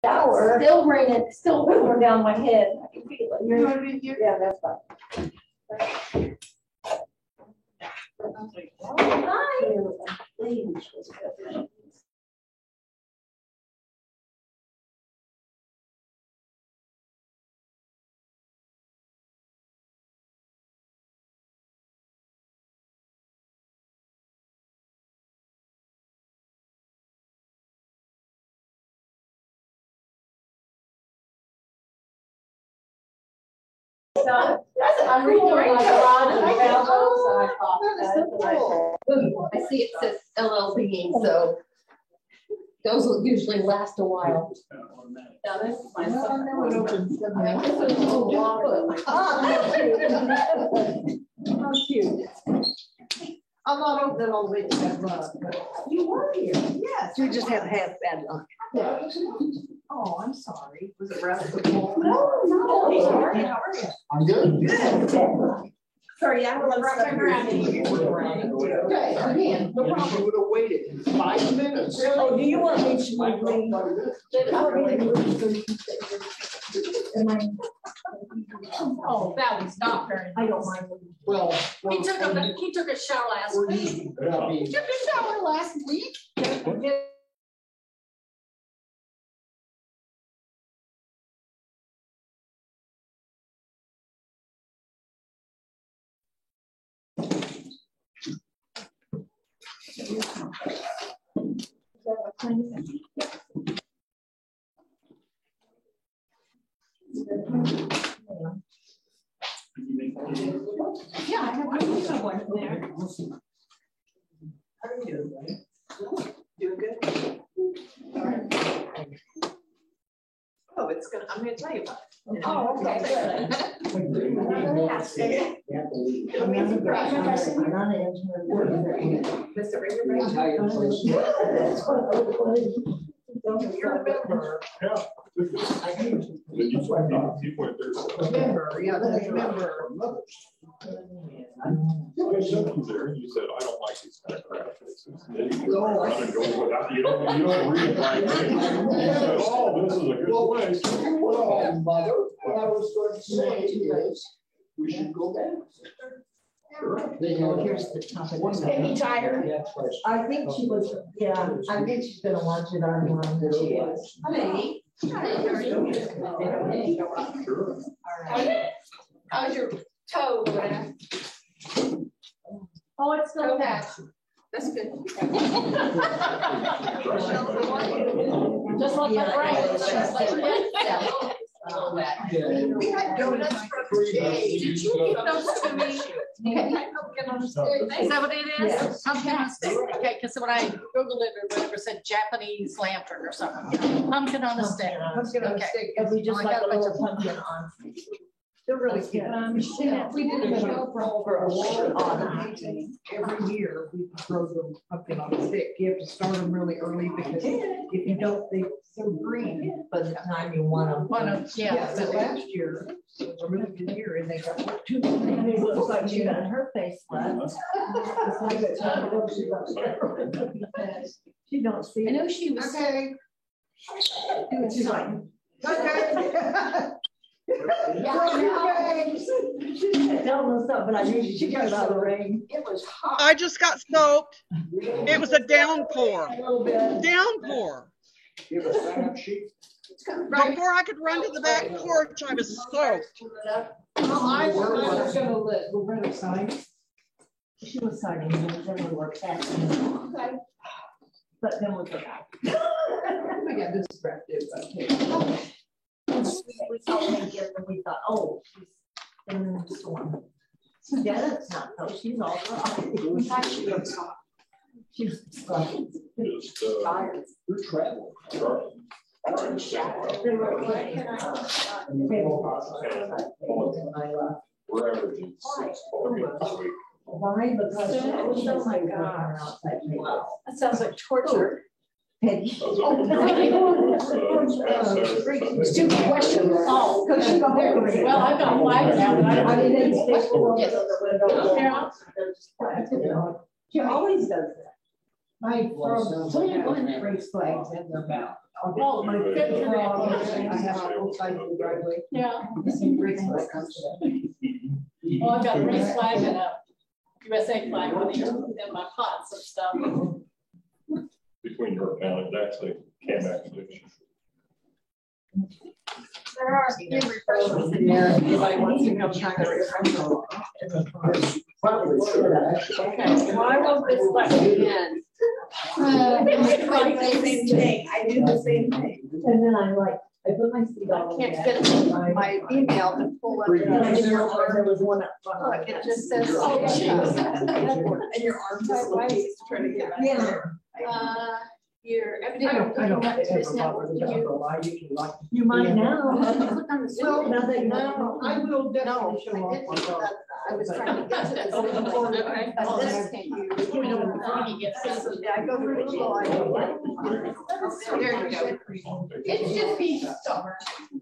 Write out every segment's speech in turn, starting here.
Shower. Still raining, still pouring down my head. I can feel it. You want to be here? Yeah, that's fine. Hi. I'm reading my garage and I found those and I thought I see it says LLB, so those will usually last a while. Now this is my How cute. I'm not opening all the way to that mug, but you were here. Yes. You just have bad luck. Oh, I'm sorry. Was it rather cool? No. Sorry. How are you? I'm good. Good. Sorry, I will wrap my around you. Okay, again. No problem. You would have waited 5 minutes. Oh, do you want me to leave? Oh, that was not very. I don't mind. Well, He took a shower last week. He took a shower last week. Yeah, I have one there. How are you doing? Doing good? All right. Oh, it's gonna, I'm gonna tell you about it. Oh, okay, good. Mr. Ringer, You said, I don't like these kind of crap. Then you run and go without, you don't read like me. You said, oh, this is a good place. Well, mother, what I was going to say is, we should go back. Here's the top of the. Maybe tired. I think she was, yeah, I think she's gonna watch it on that she is. Honey. How's your toe, Loretta? Oh, it's not bad. That's good. Just like my brain. We had donuts from Jay. Did you give those to me? Pumpkin on a stick. Is that what it is? Yes. Pumpkin on a stick. Okay, because when I Googled it or whatever, it said Japanese lantern or something. Pumpkin on a stick. Pumpkin on a stick. And we just like a little pumpkin on. They're really good. We did a show for a while. Every year we throw them pumpkin on a stick. You have to start them really early because if you don't, they're so green. By the time you want them. Yeah, but last year was a really good year and they got two. It looks like she got her face left. She don't see it. I know she was. Okay. She's like, okay. But I knew she got out of the rain. It was hot. I just got soaked. It was a downpour. A little bit. Downpour. You have a sign-up sheet? Before I could run to the back porch, I was soaked. I was gonna let Loretta sign. She was signing, and then we were passing. Okay. But then we forgot. I got distracted. Okay. We saw her again and we thought, oh, she's in the storm. Yeah, that's not though. She's all right. She looks hot. She's tired. You're traveling. We're averaging 6 ballgames a week. Why? Because oh my God. That sounds like torture. Peggy. Stupid question. Oh, because she got there. Well, I've got flags now, but I didn't stick. She always does that. I throw 21 race flags in their mouth. Oh, my goodness. I have on both sides of the driveway. Yeah. The same race flags. Oh, I've got a race flag and a USA flag in my pots and stuff. Between your and actually can actually. There are a few refreshments in there. If anybody wants to come try the refreshment. Okay, well, I wrote this letter again. I do the same thing. I do the same thing. And then I put my seat on. I can't get my email to pull up. There was one up front. Look, it just says, oh, And your arms are like trying to get back. Yeah. You're I evidently. don't This network, You might now. Click on the Zoom. Well, nothing, no, I will definitely show I up. didn't think that. I was trying to get to the Zoom. Okay. Oh, This came. I go for the There you go. It's just being stubborn.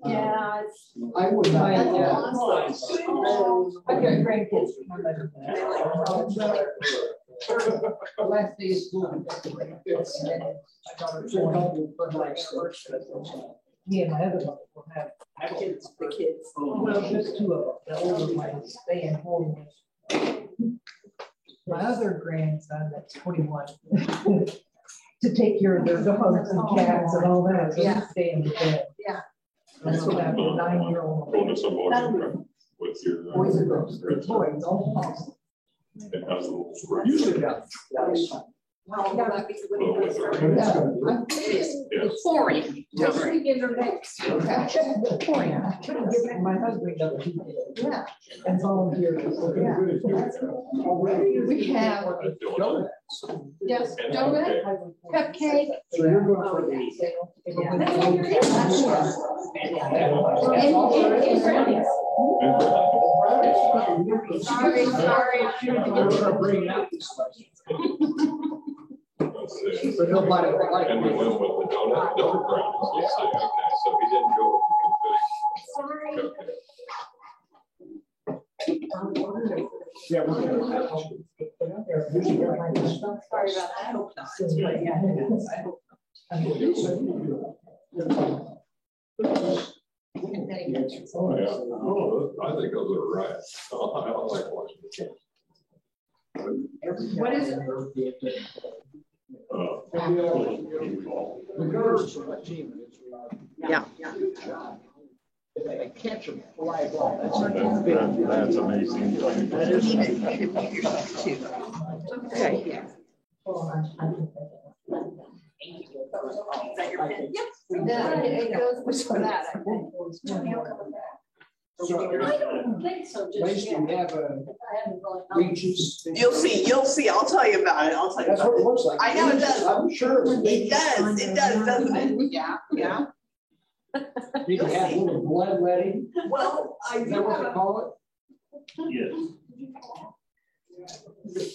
Yeah, it's. I would not. I've got grandkids. The last day of school. Me and my other one will have Kids, the kids. well, just two of them. The older one is staying home. My other grandson, that's 21, to take care of their dogs and cats and all that. So he's staying with them. Yeah. And so I have a 9-year-old. Going to some with your. Boys and girls. Boys, all. It has a little script. Usually about. Well, that'd be what it is. Yes. Pouring. Just begin your next. Pouring. I couldn't give it my husband, though, he did. Yeah. And volunteered. Yeah. We have, yes, donut, cupcake. So you're going for the. Sorry. But nobody would like. And we went with the donut brownies. Let's see. Okay, so he didn't go with the confetti. Yeah, we're gonna. Sorry about that. I hope not. Oh, yeah. Oh, I think those are right. I don't like watching the kids. What is it? The girls are team. Yeah. They catch them. That's amazing. That is okay. Is that your pen? Yep. Yeah, it goes for that, I think. I don't think so, just Basically, yet. we have a I haven't really. reaches. You'll see. I'll tell you about it. That's what it looks like. I know it does. I'm sure. It does, doesn't it? Yeah. You can have a little bloodletting. Well, I Is do that what they have, call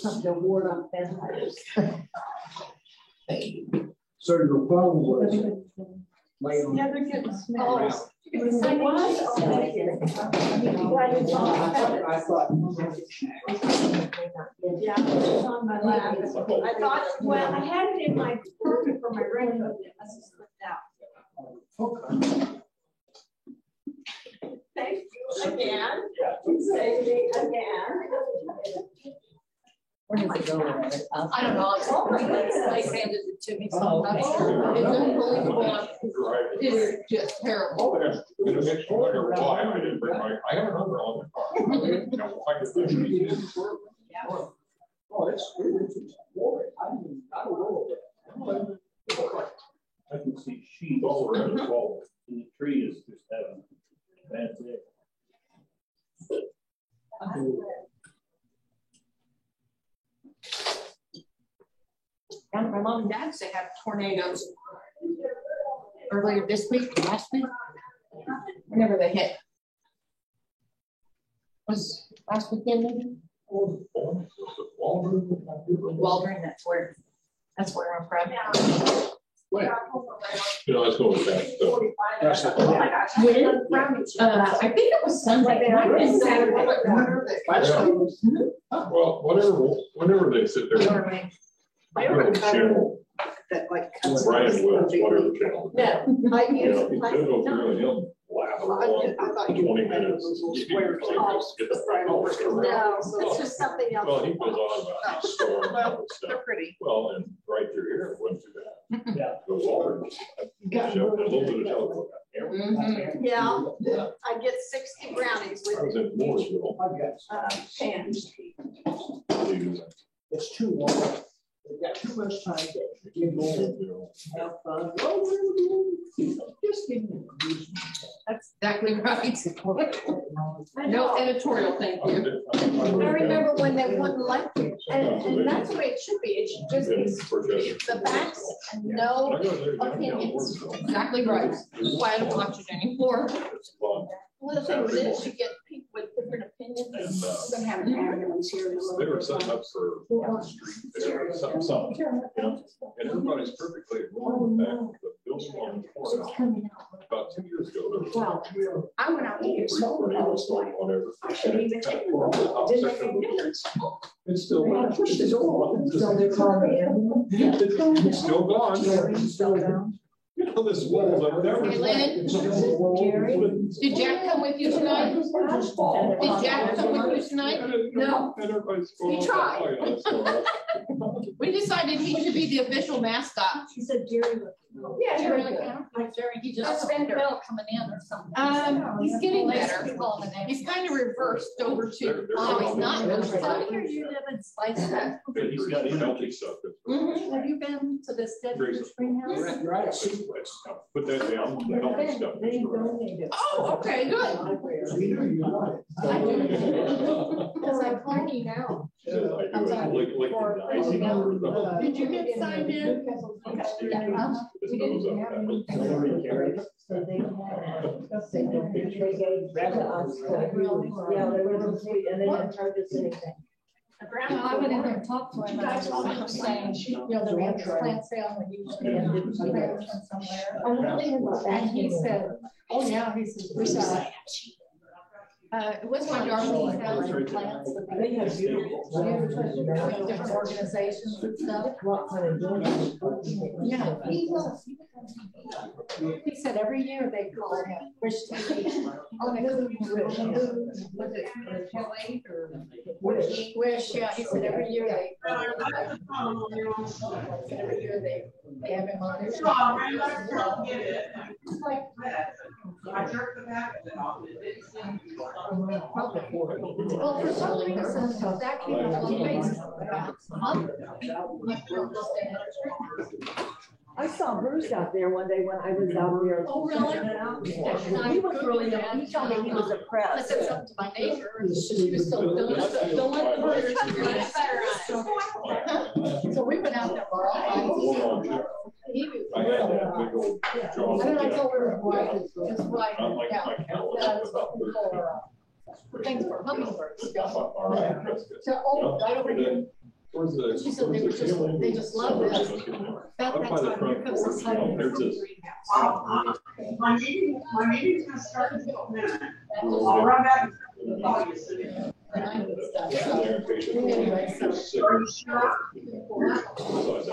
Something to ward off vampires. it? So your phone was laying on. Yeah, they're getting smells. Wow. It's like, what? I thought. Yeah, it's on my lap. I thought, well, I had it in my pocket for my raincoat, it must have slipped out. Thank you again. Save me again. Where does it go? I don't know, it's all right, they handed it to me, so I'm not sure. It's unbelievable. It is just terrible. Oh, yeah. In a mixed wonder why I didn't bring my, I have a number on the car. You know, I could- Oh, it's boy, I don't know. I can see sheep all around the and wall. the tree is just having, that's it. And my mom and dad say have tornadoes earlier this week, last week, whenever they hit. Was last weekend maybe? Waldron, that's where I'm from. You know, let's go with that. So, That's the- When? I think it was Sunday. It might have been Saturday. That's- well, whenever they sit there. I ever cut Channel, that like cuts. Brian Wills, whatever channel. No, I You use. know, he'll go through and he'll laugh along I for thought you 20 were minutes. those little You squares. can get the- No, it's just something else. Well, he goes on about these storms and Well, stuff. they're pretty. Well, and right through here, it went through that. Yeah. Goes over. Shoved a little bit of telephone. Mhm. Yeah, I get 60 brownies I was with in Mooresville. pans. It's too long. They've got too much time to get going, have fun. Just give me a reason. That's exactly right. I No know. editorial, thank you. I remember when they wouldn't like it, and that's the way it should be. It should just be the facts and no opinions. Exactly right. That's why I don't watch it anymore. Well, the thing with it is you get people with different opinions. And, We're gonna have an ambulance here in a They were little setting bit. up for on the street there, something, you know, and everybody's perfectly ignoring that. The building on the corner, about 2 years ago, there was. Well, I went out to get sold. I was like, Whatever. I shouldn't even take it. Didn't make a difference. It's still. When I pushed the door, so they called me in. It's still gone. You know, this wall's up there. Hey, Lynn, did Jack come with you tonight? Did Jack come with you tonight? No. And everybody's going, He tried. "Oh, yeah, that's all right." We decided he should be the official mascot. She said, Jerry. Yeah, Jerry Jerry. LaCounty. Jerry, he That's just been felt coming in or something. He's getting better. Call him an He's kind of reversed over to, They're he's not. I hear you live in Spice. Yeah, he's got healthy stuff. Mhm. Have you been to this Dead Spring House? You're right. Put that down, the healthy stuff. is right. Oh, okay, good. Because I'm planning now. I do it like the icing over the- Did you get signed in? This goes up that. So they gave to us, yeah, they were sweet, and they didn't charge us anything. Well, I went in there and talked to him, and I was saying, you know, that we have this plant sale, and we usually have different plants from somewhere. And he said, oh, yeah, he says, we saw It was my darling. plants that They have beautiful. different organizations and stuff. What kind of doing? Yeah. He said every year they call him Wish TV. Oh, they couldn't wish. Was it Kelly or? Wish, yeah, he said every year they. Every year they have him on. I jerked the packet off. Well, for some reason, that came up on Facebook about a month ago. I saw Bruce out there one day when I was out there. Oh, really? He was really, he told me he was I impressed. said something to my neighbor, and she was so, don't let the birds hear it. So we went out there for all night. I had that big old jaw. And then I told her, right, just right, I'm like, yeah. my cow was That I was about looking for, things for hummingbirds. All right, that's good. So, oh, right over here. Where's the? She said they just love it. That's Up by the why here front comes the porch, sun. there's this. My meeting's gonna start in a minute. I'll run back. and call you soon. And I would stop. Yeah, So, they're patient. anyway, so. So I said,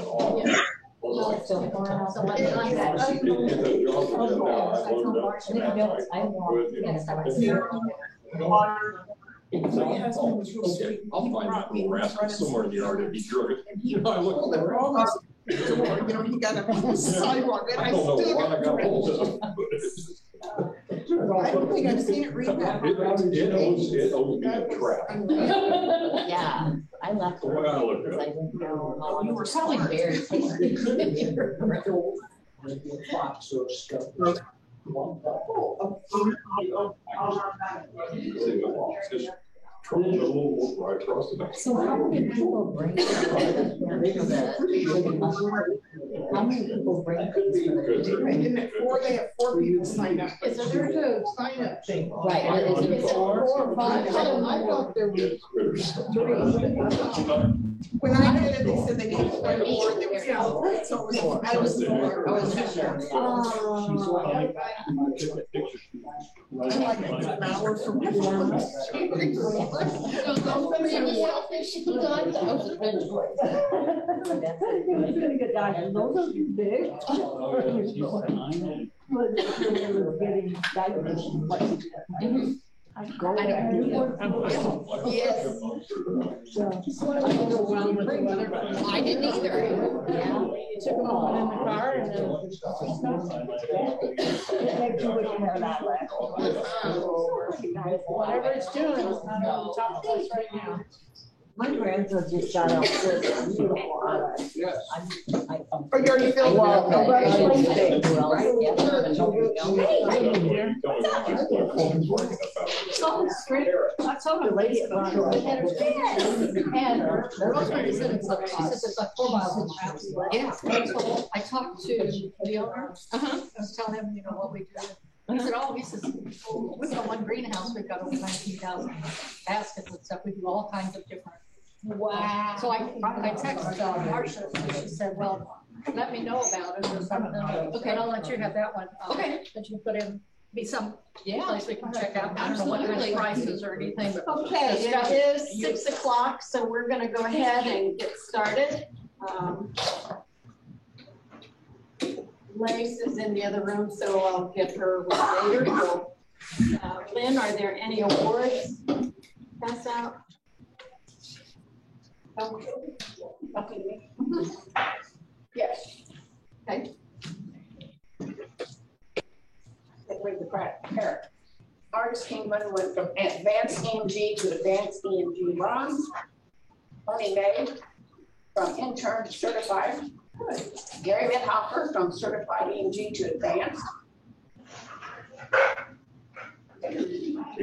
oh. Somebody like that. Get that jaw together now, I loaded up some appetite. Good, you know. I'll find that little rascal somewhere in the yard if he drew it. You know, I look at that. You know, he got up on the sidewalk and I I don't know stood why I up. got hold of him. I don't think I've seen it read that. It owes me a trap. Yeah, I left. The way I look at because I it. didn't know how You were probably very tasty. Fox or stuff. Just trouble a little right across the back. So how many people bring? How many people bring things for the? And at 4, they have 4 people signed up. Is there a sign up thing? Right, is it 4 or 5? I thought there were Yes, critters. 3. When I did it, they said they needed 4, there was 4. So it was, I was 4. I was not sure. Like an hour from here. Those are big. Yes. I didn't either. Yeah. You took them all in the car and then. Whatever it's doing, it's not on the top of us right now. My grandson just got out this beautiful eyes. Yes. Or you already filled Well, it? but it's Okay. big, right? I told her lady at the and Rosemary said it's like, she said it's like 4 miles from the house. Yeah. So I talked to the owner. I was telling him, you know, what we do. He said, oh, he says, we've got one greenhouse, we've got over 19,000 baskets and stuff. We do all kinds of different. Wow. So I texted Marcia, and she said, well, let me know about it or something. Okay, I'll let you have that one. Okay. That you put in, be some Yeah. place we can check out. I don't know what kind of prices or anything, but. Okay, it is 6 o'clock, so we're gonna go ahead and get started. Lace is in the other room, so I'll get her later. Lynn, are there any awards pass out? Okay. Yes. Okay. With the parrot. Artist Kingman went from advanced EMG to advanced EMG bronze. Tony May from intern to certified. Gary Mithofer from certified EMG to advanced.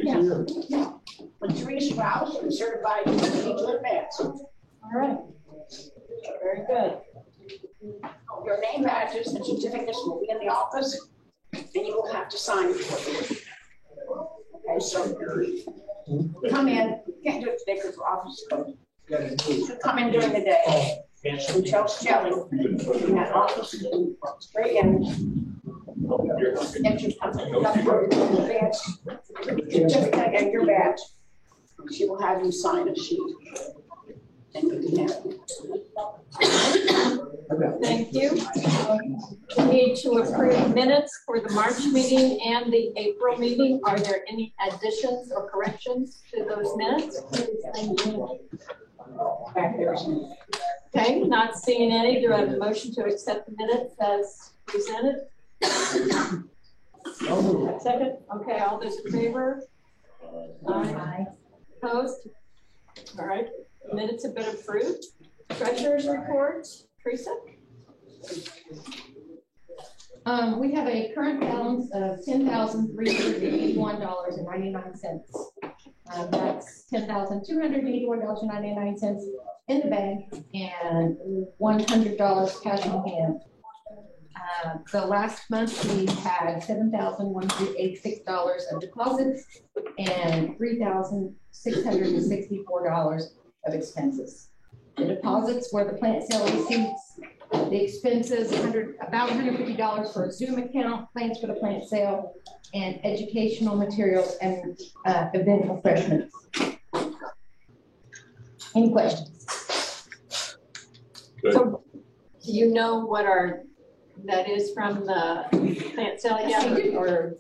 Yeah. Patrice Rouse from certified EMG to advanced. All right. Very good. Your name badges and certificates will be in the office, and you will have to sign it. Okay, so come in. You can't do it today because the office is closed. So come in during the day. And tell Shelley in that office, straight in. And she's coming up for the badge, certificate and your badge. She will have you sign a sheet. And you can have it. Thank you. We need to approve minutes for the March meeting and the April meeting. Are there any additions or corrections to those minutes? Back there. Okay, not seeing any. Do I have a motion to accept the minutes as presented? Second. Okay, all those in favor? Aye. Opposed? All right, minutes have been approved. Treasurer's report, Teresa? We have a current balance of $10,381.99. That's $10,281.99 in the bank and $100 cash on hand. So last month we had $7,186 of deposits and $3,664 of expenses. The deposits were the plant sale receipts, the expenses, about $150 for a Zoom account, plans for the plant sale, and educational materials and event refreshments. Any questions? So, do you know what that is from the plant sale yet? Or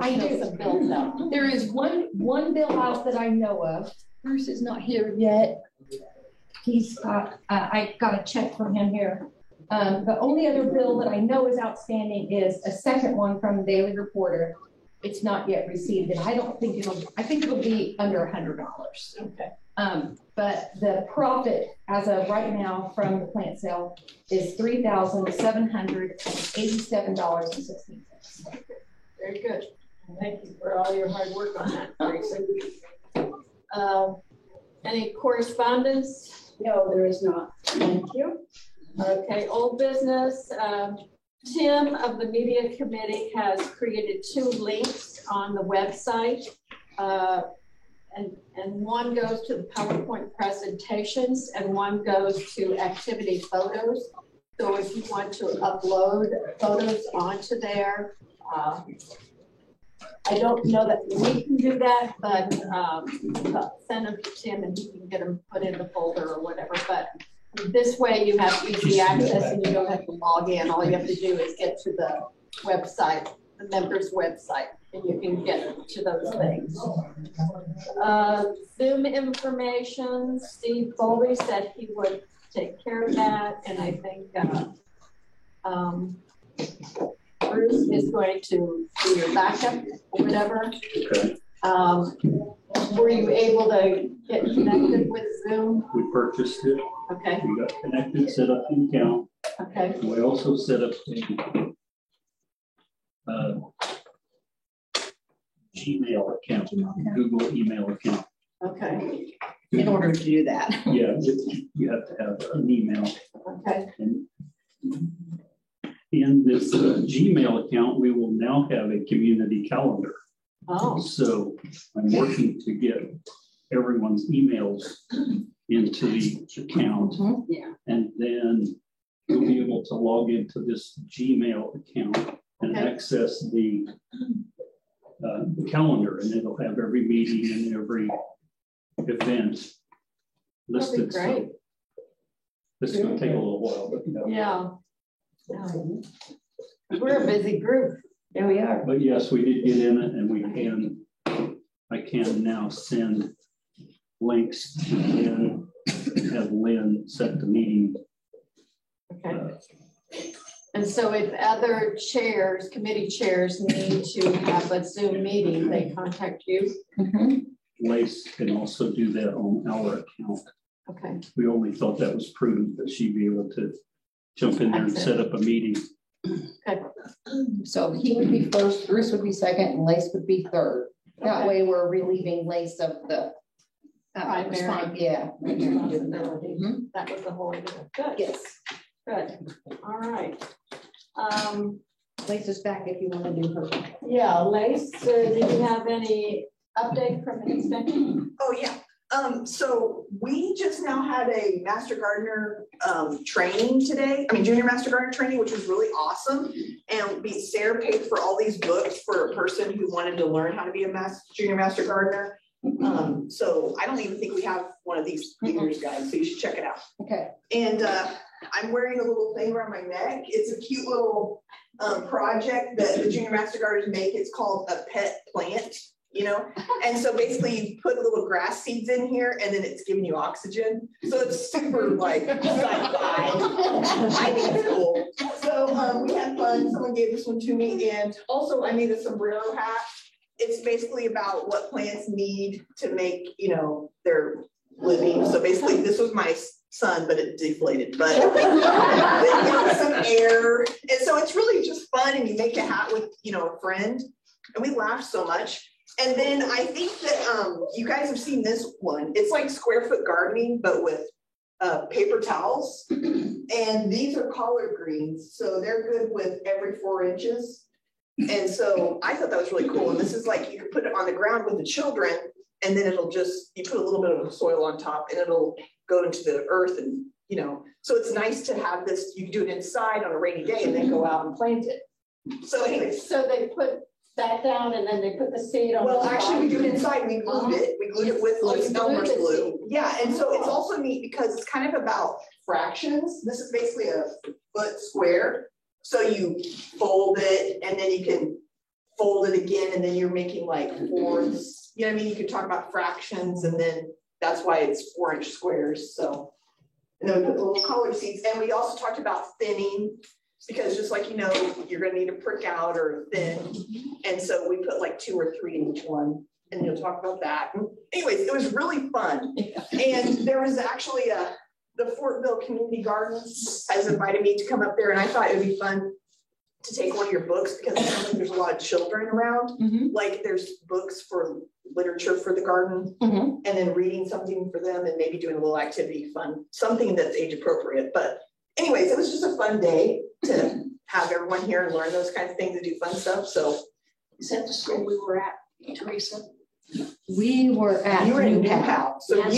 I do. Some bills out? There is one bill out that I know of. Bruce is not here yet. He's got, I got a check from him here. The only other bill that I know is outstanding is a second one from the Daily Reporter. It's not yet received, and I think it'll be under $100. Okay. But the profit as of right now from the plant sale is $3,787.16. Very good. Thank you for all your hard work on that, Teresa. Any correspondence? No, there is not. Thank you. Okay, old business. Tim of the Media Committee has created 2 links on the website. And one goes to the PowerPoint presentations and one goes to activity photos. So if you want to upload photos onto there, I don't know that we can do that, but send them to Tim and he can get them put in the folder or whatever. But this way you have easy access and you don't have to log in. All you have to do is get to the website, the members' website, and you can get to those things. Zoom information, Steve Foley said he would take care of that, and I think Bruce is going to do your backup or whatever. Okay. Were you able to get connected with Zoom? We purchased it. Okay. We got connected, set up an account. Okay. We also set up a Gmail account, Google email account. Okay. In order to do that. Yeah, you have to have an email. Okay. And in this Gmail account, we will now have a community calendar. Oh. So I'm working to get everyone's emails into the account. Yeah. And then you'll be able to log into this Gmail account and access the calendar, and it'll have every meeting and every event listed. That'd be great. This is going to take a little while, but Yeah. We're a busy group. There we are. But yes, we did get in it, and I can now send links and have Lynn set the meeting. Okay. And so if other chairs, committee chairs need to have a Zoom meeting, they contact you? Lace can also do that on our account. Okay. We only thought that was prudent that she'd be able to jump in there and set up a meeting. Okay. So he would be first, Bruce would be second, and Lace would be third. That way we're relieving Lace of the Primary. Yeah. That was the whole idea. Good. Yes. Good. All right. Lace is back if you want to do her. Yeah, Lace, do you have any update from the extension? Oh, yeah. So we just now had a Master Gardener training today. I mean, Junior Master Gardener training, which was really awesome. And Sarah paid for all these books for a person who wanted to learn how to be a Junior Master Gardener. So I don't even think we have one of these figures, guys, so you should check it out. Okay. And I'm wearing a little thing around my neck. It's a cute little project that the Junior Master Gardeners make. It's called a pet plant. You know, and so basically you put little grass seeds in here and then it's giving you oxygen. So it's super like sci-fi. I think it's cool. So we had fun. Someone gave this one to me, and also I made a sombrero hat. It's basically about what plants need to make, you know, their living. So basically this was my son, but it deflated, but some air. And so it's really just fun, and you make a hat with, you know, a friend, and we laughed so much. And then I think that you guys have seen this one. It's like square foot gardening, but with paper towels. And these are collard greens. So they're good with every 4 inches. And so I thought that was really cool. And this is like, you can put it on the ground with the children, and then it'll just, you put a little bit of soil on top and it'll go into the earth, and, you know, so it's nice to have this. You can do it inside on a rainy day and then go out and plant it. So anyways. So they put that down and then they put the seed on. Well, actually, we do it inside. We glued it. We glued it with like Elmer's glue. Yeah, and so it's also neat because it's kind of about fractions. This is basically a foot square. So you fold it, and then you can fold it again, and then you're making like fourths. You know what I mean? You can talk about fractions, and then that's why it's 4-inch squares. So, and then we put the little collard seeds, and we also talked about thinning. Because just like, you know, you're going to need a prick out or thin. And so we put like 2 or 3 in each one, and you'll talk about that. Anyways, it was really fun. And there was actually the Fortville Community Gardens has invited me to come up there, and I thought it would be fun to take one of your books, because it sounds like there's a lot of children around. Like there's books for literature for the garden, and then reading something for them, and maybe doing a little activity fun, something that's age appropriate. But anyways, it was just a fun day to have everyone here and learn those kinds of things and do fun stuff. So is that the school we were at, Teresa? We were at You were in New Pal. Pal. So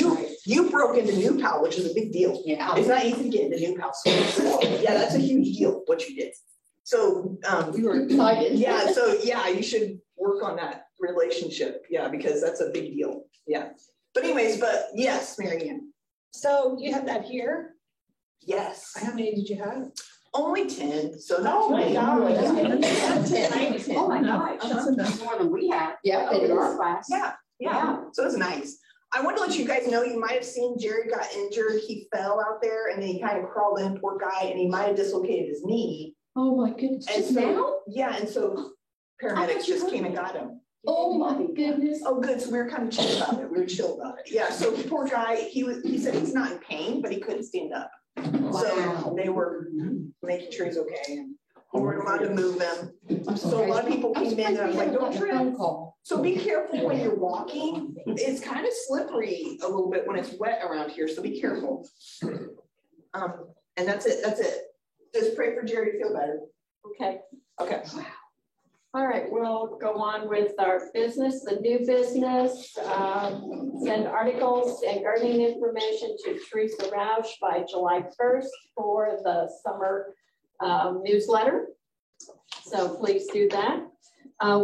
you broke into New Pal, which is a big deal. Yeah. It's not easy to get into New Pal. So yeah, that's a huge deal what you did. So we were excited. Yeah, so yeah, you should work on that relationship. Yeah, because that's a big deal. Yeah. But anyways, but yes, Mary Ann. So you have that here? Yes. How many did you have? Only 10. So that's Oh my God. Yeah, 10. Oh my gosh, that's more than we have. Yeah, it in our is. class. Yeah. So it's nice. I want to let you guys know, you might have seen Jerry got injured. He fell out there and then he kind of crawled in, poor guy, and he might have dislocated his knee. Oh my goodness, And just so, now? yeah, and so paramedics just came and got him. Oh my goodness. Oh, good. So we were kind of chill about it. We were chill about it. Yeah. So poor guy, he said he's not in pain, but he couldn't stand up. So they were making sure he's okay. And we weren't allowed to move him. So a lot of people came in and I was like, don't trip. So be careful when you're walking. It's kind of slippery a little bit when it's wet around here. So be careful. And that's it. That's it. Just pray for Jerry to feel better. Okay. Okay. All right, we'll go on with our business, the new business. Send articles and gardening information to Teresa Roush by July 1st for the summer newsletter. So please do that.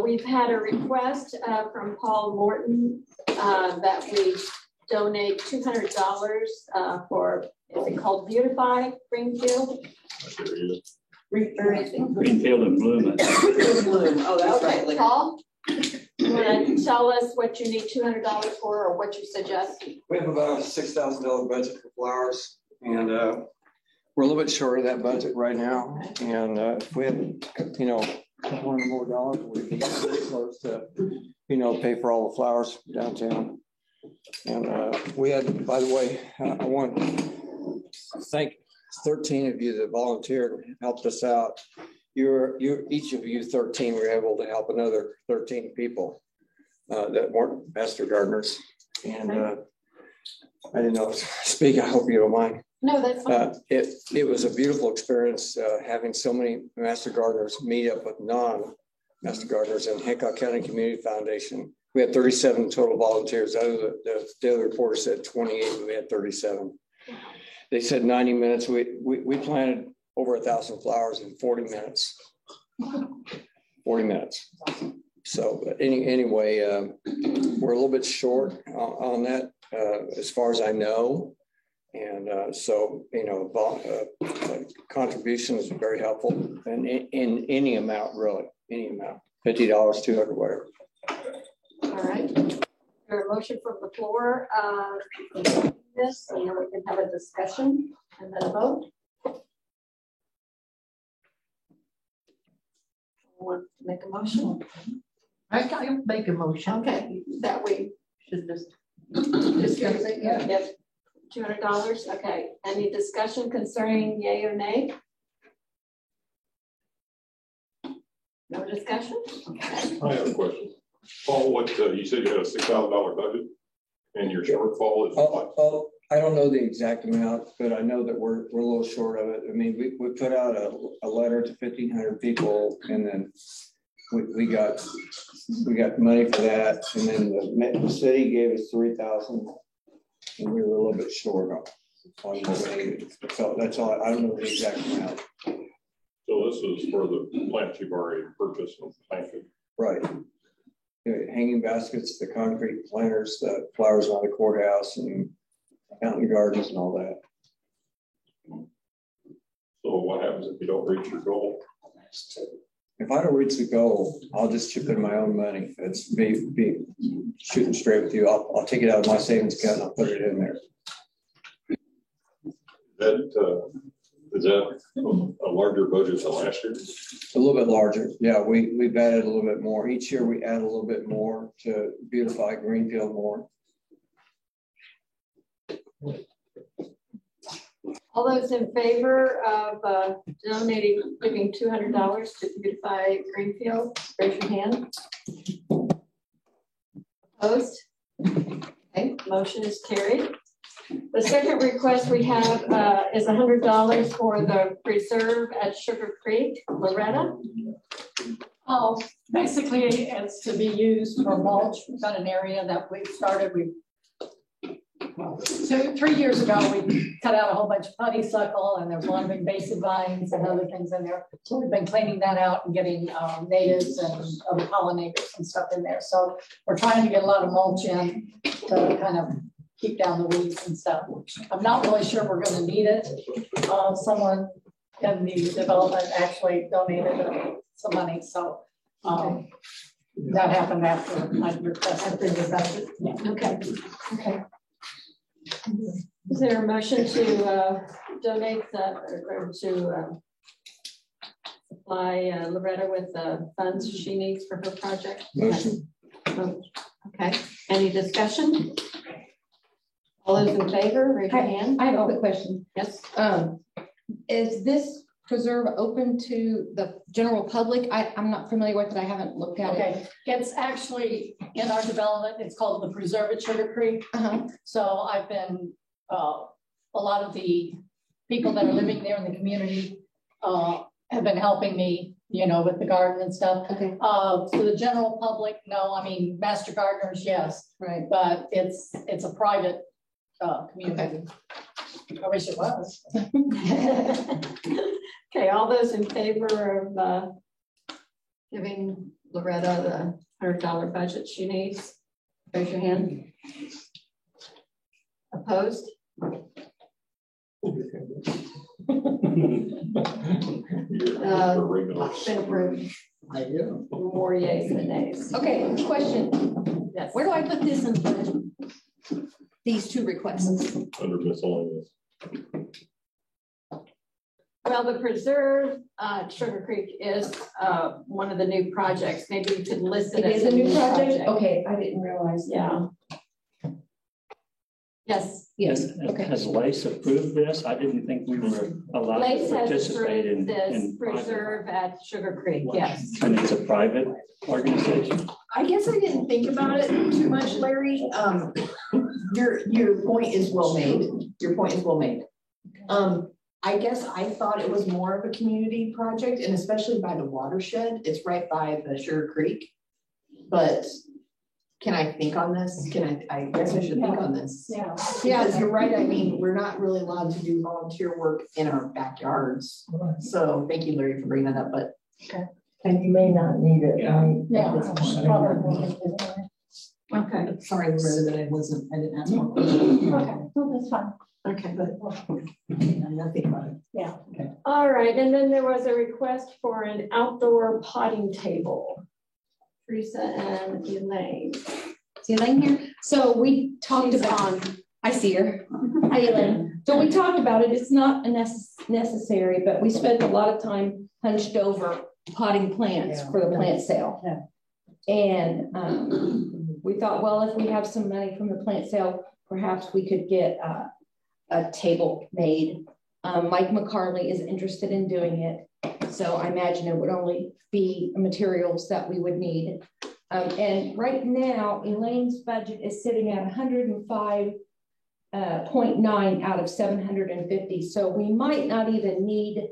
We've had a request from Paul Morton that we donate $200 for, is it called Beautify Greenfield? Greenfield and Bloom. Oh, that's Okay, right. Paul, you want to tell us what you need $200 for or what you suggest? We have about a $6,000 budget for flowers, and we're a little bit short of that budget right now. And if we had, a couple hundred more dollars, we'd be pretty close to, pay for all the flowers downtown. And we had, by the way, I want to thank 13 of you that volunteered and helped us out. Each of you 13 were able to help another 13 people that weren't master gardeners. And I didn't know speak. I hope you don't mind. No, that's fine. It was a beautiful experience having so many master gardeners meet up with non-master gardeners in Hancock County Community Foundation. We had 37 total volunteers. The Daily Reporter said 28, but we had 37. They said 90 minutes. We planted over 1,000 flowers in 40 minutes. 40 minutes. So anyway, we're a little bit short on that as far as I know. And so, contributions are very helpful, and in any amount, really, any amount, $50, $200, whatever. All right. There a motion from the floor this, and then we can have a discussion and then a vote. Want to make a motion? I can't make a motion. Okay, that we Should just. discuss it. Yes. $200. Okay. Any discussion concerning yay or nay? No discussion? Okay. I have a question. Paul, what you said you had a $6,000 budget and your shortfall is what? Oh, I don't know the exact amount, but I know that we're a little short of it. I mean, we put out a letter to 1,500 people, and then we got money for that, and then the city gave us 3,000, and we were a little bit short on the way. So that's all. I don't know the exact amount. So this is for the plants you've already purchased and planted. Right. Hanging baskets, the concrete planters, the flowers on the courthouse, and fountain gardens and all that. So what happens if you don't reach your goal? If I don't reach the goal, I'll just chip in my own money. It's be shooting straight with you. I'll take it out of my savings account and I'll put it in there. Is that a larger budget than last year? A little bit larger. Yeah, we've added a little bit more. Each year we add a little bit more to beautify Greenfield more. All those in favor of giving $200 to Beautify Greenfield, raise your hand. Opposed? Okay, motion is carried. The second request we have is $100 for the preserve at Sugar Creek. Loretta? Oh, basically it's to be used for mulch. We've got an area that we've started. We've So 3 years ago, we cut out a whole bunch of honeysuckle and there's a lot of invasive vines and other things in there. So we've been cleaning that out and getting natives and other pollinators and stuff in there. So we're trying to get a lot of mulch in to kind of keep down the weeds and stuff. I'm not really sure we're going to need it. Someone in the development actually donated some money. So that happened after I requested the budget. Yeah. Okay. Okay. Is there a motion to donate or to supply Loretta with the funds she needs for her project? Motion. Okay. Any discussion? All those in favor, raise your hand. I have a quick question. Yes. Is this preserve open to the general public? I'm not familiar with it. I haven't looked at it. It's actually in our development. It's called the Preserve at Sugar Creek. So I've been, a lot of the people that are living there in the community have been helping me, with the garden and stuff. Okay. For the general public, no. I mean, master gardeners, yes. Right. But it's a private community. Okay. I wish it was. Okay, all those in favor of giving Loretta the $100 budget she needs, raise your hand. Opposed? Been approved. More yeas than nays. Okay, question. Yes. Where do I put this in the budget? These two requests. Under miscellaneous. Well, the Preserve Sugar Creek is one of the new projects. Maybe we could list it It is as a new project? Okay, I didn't realize. Yeah. Yes. Yes. Okay. Has Lace approved this? I didn't think we were allowed Lace to has participate approved this in Preserve at Sugar Creek, yes. And it's a private organization? I guess I didn't think about it too much, Larry. Your point is well made. Your point is well made. I guess I thought it was more of a community project, and especially by the watershed. It's right by the Sugar Creek. But can I think on this? I guess I should think on this. Yeah. Because you're right. I mean, we're not really allowed to do volunteer work in our backyards. So thank you, Larry, for bringing that up. But okay. And you may not need it. Yeah. Okay. Sorry, Loretta, that I didn't ask more questions. Okay. No, that's fine. Okay. But nothing about it. Yeah. Okay. All right, and then there was a request for an outdoor potting table. Teresa and Elaine. Is Elaine here? So we talked about, I see her. Hi, Elaine. So we talked about it. It's not necessary, but we spent a lot of time hunched over potting plants for the plant sale. Yeah. And we thought, well, if we have some money from the plant sale, perhaps we could get a table made. Mike McCarley is interested in doing it. So I imagine it would only be materials that we would need. And right now, Elaine's budget is sitting at 105.9 out of 750. So we might not even need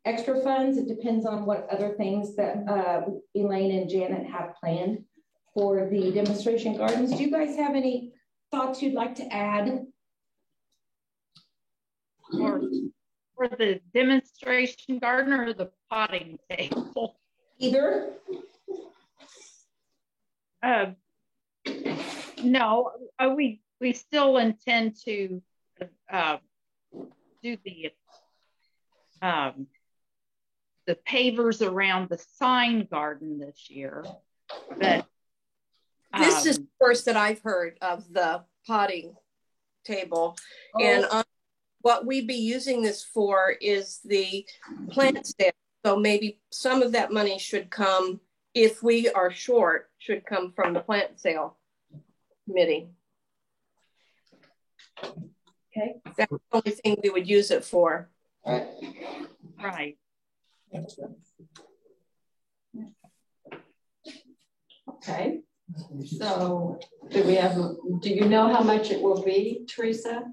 extra funds. It depends on what other things that Elaine and Janet have planned for the demonstration gardens. Do you guys have any thoughts you'd like to add? Or for the demonstration garden or the potting table? Either. No, we still intend to do the pavers around the sign garden this year. But this is the first that I've heard of the potting table. Oh. And what we'd be using this for is the plant sale. So maybe some of that money should come, if we are short, should come from the plant sale committee. Okay. That's the only thing we would use it for. Right. Okay. So do you know how much it will be, Teresa?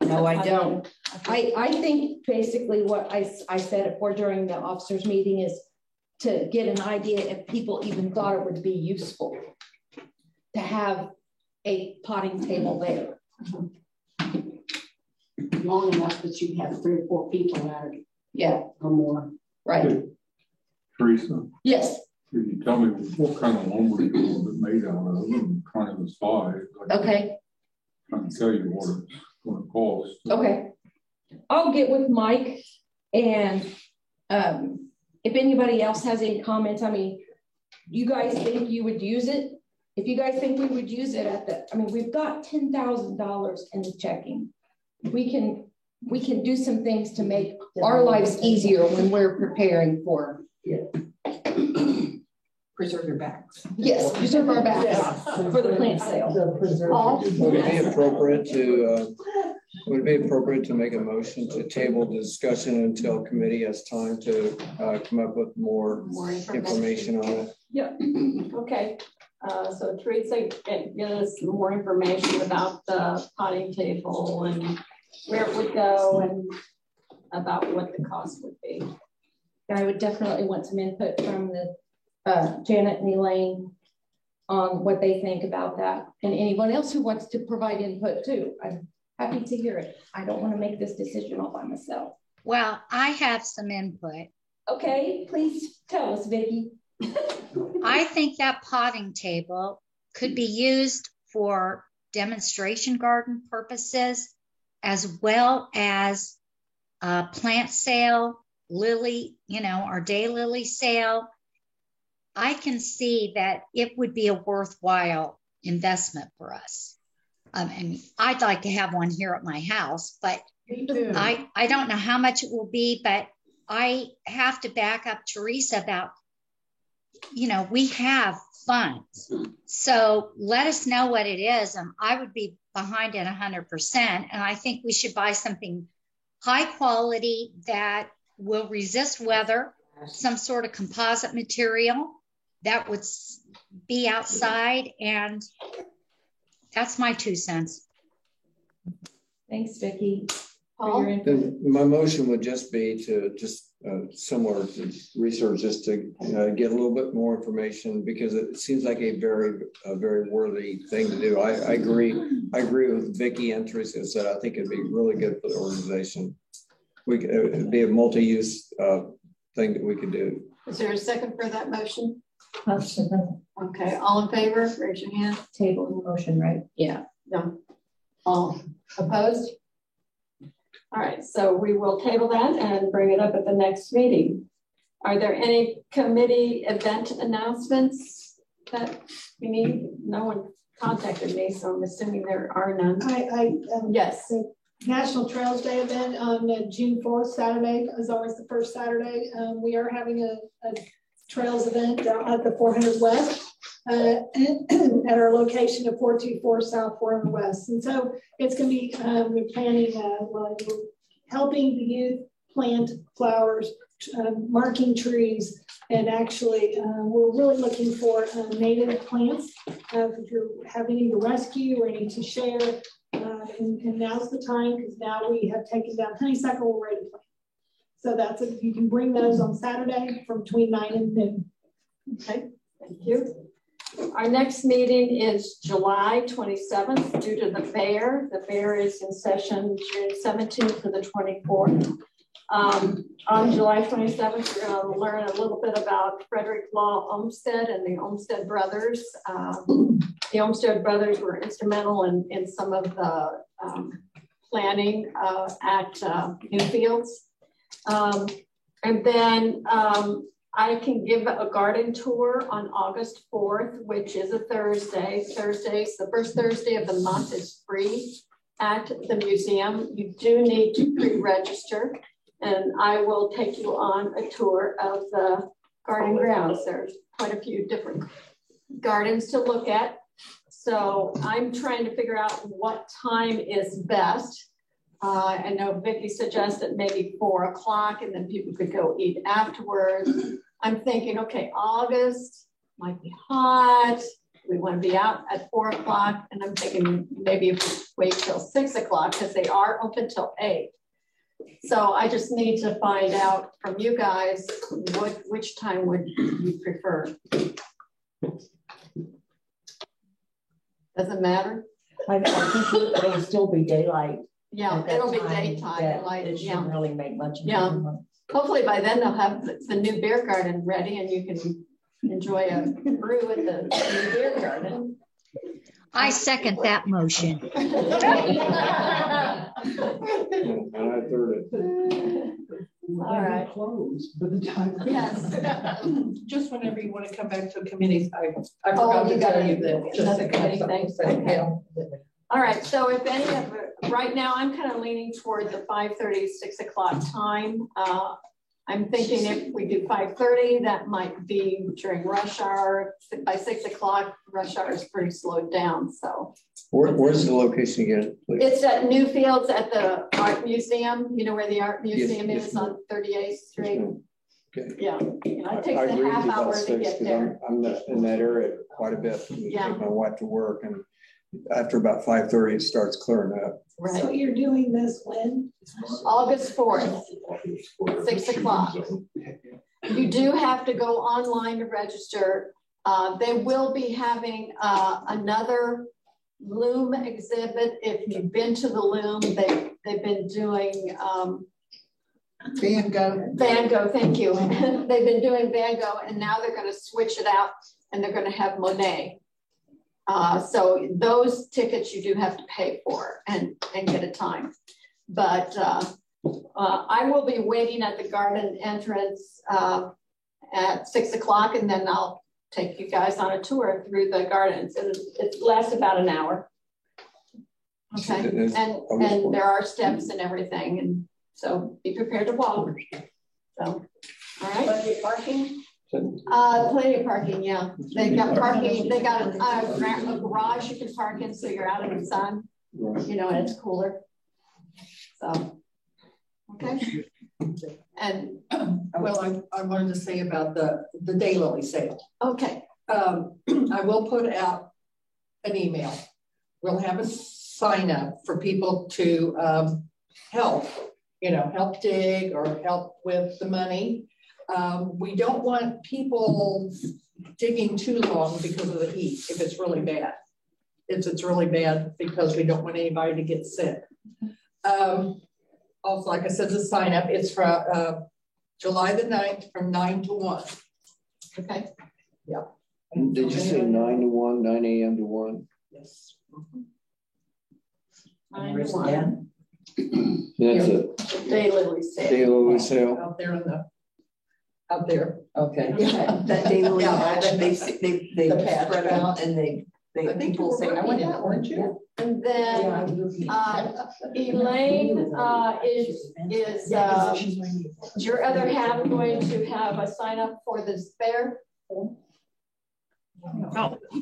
No, I don't. I think basically what I said it for during the officers meeting is to get an idea if people even thought it would be useful to have a potting table there. long enough that you have 3 or 4 people at it. Yeah. Or more. Right. Teresa, Yes. can you tell me what kind of lumber is it made out of and kind of the size? Okay. I can tell you what it's going to cost. Okay. I'll get with Mike, and if anybody else has any comments, I mean, you guys think you would use it? If you guys think we would use it we've got $10,000 in the checking. We can do some things to make our lives easier when we're preparing for. Preserve your backs. Yes, preserve our backs for the plant sale. Would it be appropriate to make a motion to table the discussion until committee has time to come up with more information on it? Yep. Okay. So Teresa, get us more information about the potting table and where it would go and about what the cost would be. I would definitely want some input from the Janet and Elaine on what they think about that, and anyone else who wants to provide input too. I'm happy to hear it. I don't want to make this decision all by myself. Well, I have some input. Okay, please tell us, Vicki. I think that potting table could be used for demonstration garden purposes, as well as a plant sale, lily, our daylily sale. I can see that it would be a worthwhile investment for us. And I'd like to have one here at my house, but I don't know how much it will be, but I have to back up Teresa about, we have funds. So let us know what it is. And I would be behind it 100%. And I think we should buy something high quality that will resist weather, some sort of composite material that would be outside. And that's my 2 cents. Thanks, Vicki. Then my motion would just be to similar to research, just to get a little bit more information, because it seems like a very worthy thing to do. I agree with Vicki and Teresa said. I think it'd be really good for the organization. It'd be a multi-use thing that we could do. Is there a second for that motion? Okay, all in favor, raise your hand. Table motion, right? Yeah. No. All opposed? All right, so we will table that and bring it up at the next meeting. Are there any committee event announcements that we need? No one contacted me, so I'm assuming there are none. Yes. The National Trails Day event on June 4th, Saturday, is always the first Saturday. We are having a trails event at the 400 West at our location of 424 South 400 West. And so it's going to be, we're planning, helping the youth plant flowers, marking trees, and actually we're really looking for native plants. If you have any to rescue or any to share, and now's the time, because now we have taken down honeysuckle, we're ready to plant. So that's it. You can bring those on Saturday from between 9 and noon. Okay, thank you. Our next meeting is July 27th due to the fair. The fair is in session June 17th to the 24th. On July 27th, we're going to learn a little bit about Frederick Law Olmsted and the Olmsted brothers. The Olmsted brothers were instrumental in some of the planning at Newfields. And then I can give a garden tour on August 4th, which is a Thursday. Thursdays, the first Thursday of the month is free at the museum. You do need to pre-register, and I will take you on a tour of the garden grounds. There's quite a few different gardens to look at. So I'm trying to figure out what time is best. I know Vicki suggested maybe 4 o'clock, and then people could go eat afterwards. I'm thinking, okay, August might be hot. We want to be out at 4 o'clock, and I'm thinking maybe if we wait till 6 o'clock, because they are open till 8. So I just need to find out from you guys which time would you prefer. Doesn't matter. I think it'll still be daylight. Yeah, at that it'll be time, daytime that light, It yeah. shouldn't really make much. of a Yeah. difference. Hopefully by then they'll have the new beer garden ready and you can enjoy a brew at the new beer garden. I second that motion. And I third it. All right. Closed by the time. Yes. Just whenever you want to come back to a committee, I Oh, forgot you to got tell you that. another committee thing? Okay. All right, so if any of it, right now, I'm kind of leaning toward the 5:30, 6 o'clock time. I'm thinking if we do 5:30, that might be during rush hour. By 6 o'clock, rush hour is pretty slowed down, so. Where's the location again, please? It's at Newfields at the Art Museum, you know where the Art Museum yes, is on 38th Street? Okay. Yeah, it I takes a agree with half you about hour to 6, get 'cause there. I'm in that area quite a bit. Yeah. Take my wife to work, and after about 5:30, it starts clearing up. Right. So you're doing this when? August 4th, 6 o'clock. You do have to go online to register. They will be having another loom exhibit. If you've been to the loom, they've been doing Van Gogh, thank you. They've been doing Van Gogh, and now they're going to switch it out and they're going to have Monet. So those tickets you do have to pay for and get a time. But I will be waiting at the garden entrance at 6 o'clock, and then I'll take you guys on a tour through the gardens. It lasts about an hour. Okay, and there are steps and everything, and so be prepared to walk. So, all right. Plenty of parking? Plenty of parking, yeah. They got parking, they got a garage you can park in so you're out in the sun, you know, and it's cooler. So, okay. And well, I wanted to say about the daylily sale. Okay. I will put out an email. We'll have a sign up for people to help, help dig or help with the money. We don't want people digging too long because of the heat if it's really bad. It's really bad because we don't want anybody to get sick. Also, like I said, the sign up, it's from July the 9th from 9 to 1. Okay. Yeah. Did you say 9 to 1, 9 a.m. to 1? Yes. 9 to 1. That's a daylily sale. Daylily sale. Out there. Okay. Yeah. That daylily patch, they the patch spread out and they I think people say, I went in that, weren't you? And then Elaine is your other half going to have a sign up for the fair? Oh,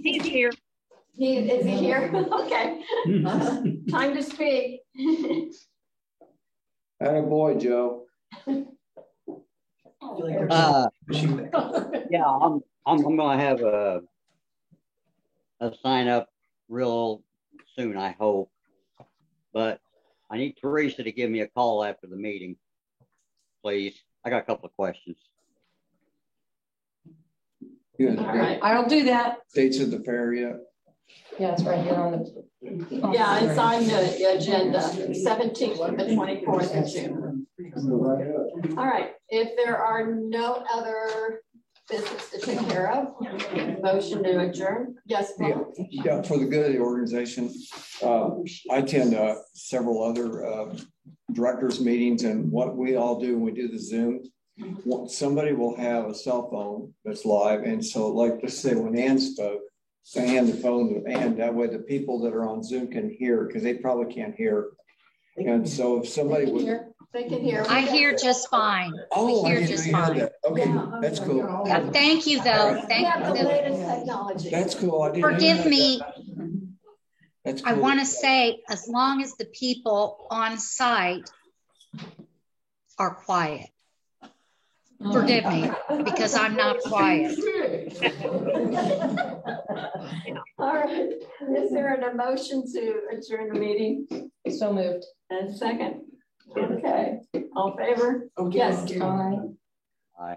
he's here. Is he here? Okay. Time to speak. Attaboy, Joe. Yeah, I'm gonna have a sign up real soon, I hope. But I need Teresa to give me a call after the meeting, please. I got a couple of questions. Good. All right. I'll do that. Dates of the fair yet? Yeah, it's right here on the. Yeah, it's on the agenda, 17th to the 24th of June. All right, if there are no other business to take care of, motion to adjourn. Yes, Paul? Yeah, for the good of the organization. I attend several other directors meetings, and what we all do when we do the Zoom, somebody will have a cell phone that's live. And so like, let's say when Ann spoke, so I hand the phone to Ann, that way the people that are on Zoom can hear, because they probably can't hear. And so if somebody would. They can hear. I hear just fine. Oh, I hear I just didn't hear fine. that. Okay, that's cool. Yeah, thank you though. We Thank have the you. latest technology. That's cool. I didn't Forgive hear me. that. That's cool. I want to say, as long as the people on site are quiet. Forgive me, because I'm not quiet. All right, is there an emotion to adjourn the meeting? So moved. And second? Okay, all in favor? Okay. Yes. Aye. I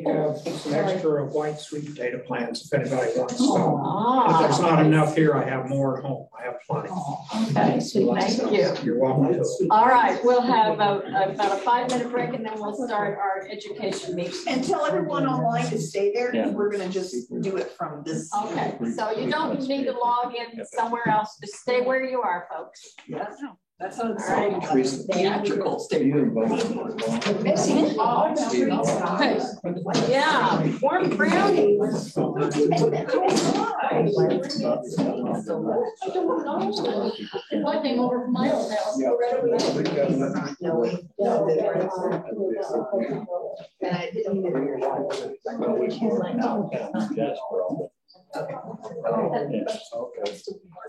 have some extra white sweet potato plants if anybody wants some. If there's not enough here, I have more at home. I have plenty. Okay, thank you. You're welcome. All right, we'll have about a 5-minute break and then we'll start our education meeting. And tell everyone online to stay there because we're gonna just do it from this. Okay, so you don't need to log in somewhere else. Just stay where you are, folks. Yes. That sounds theatrical. Yeah, warm brownies. One thing over from my old house.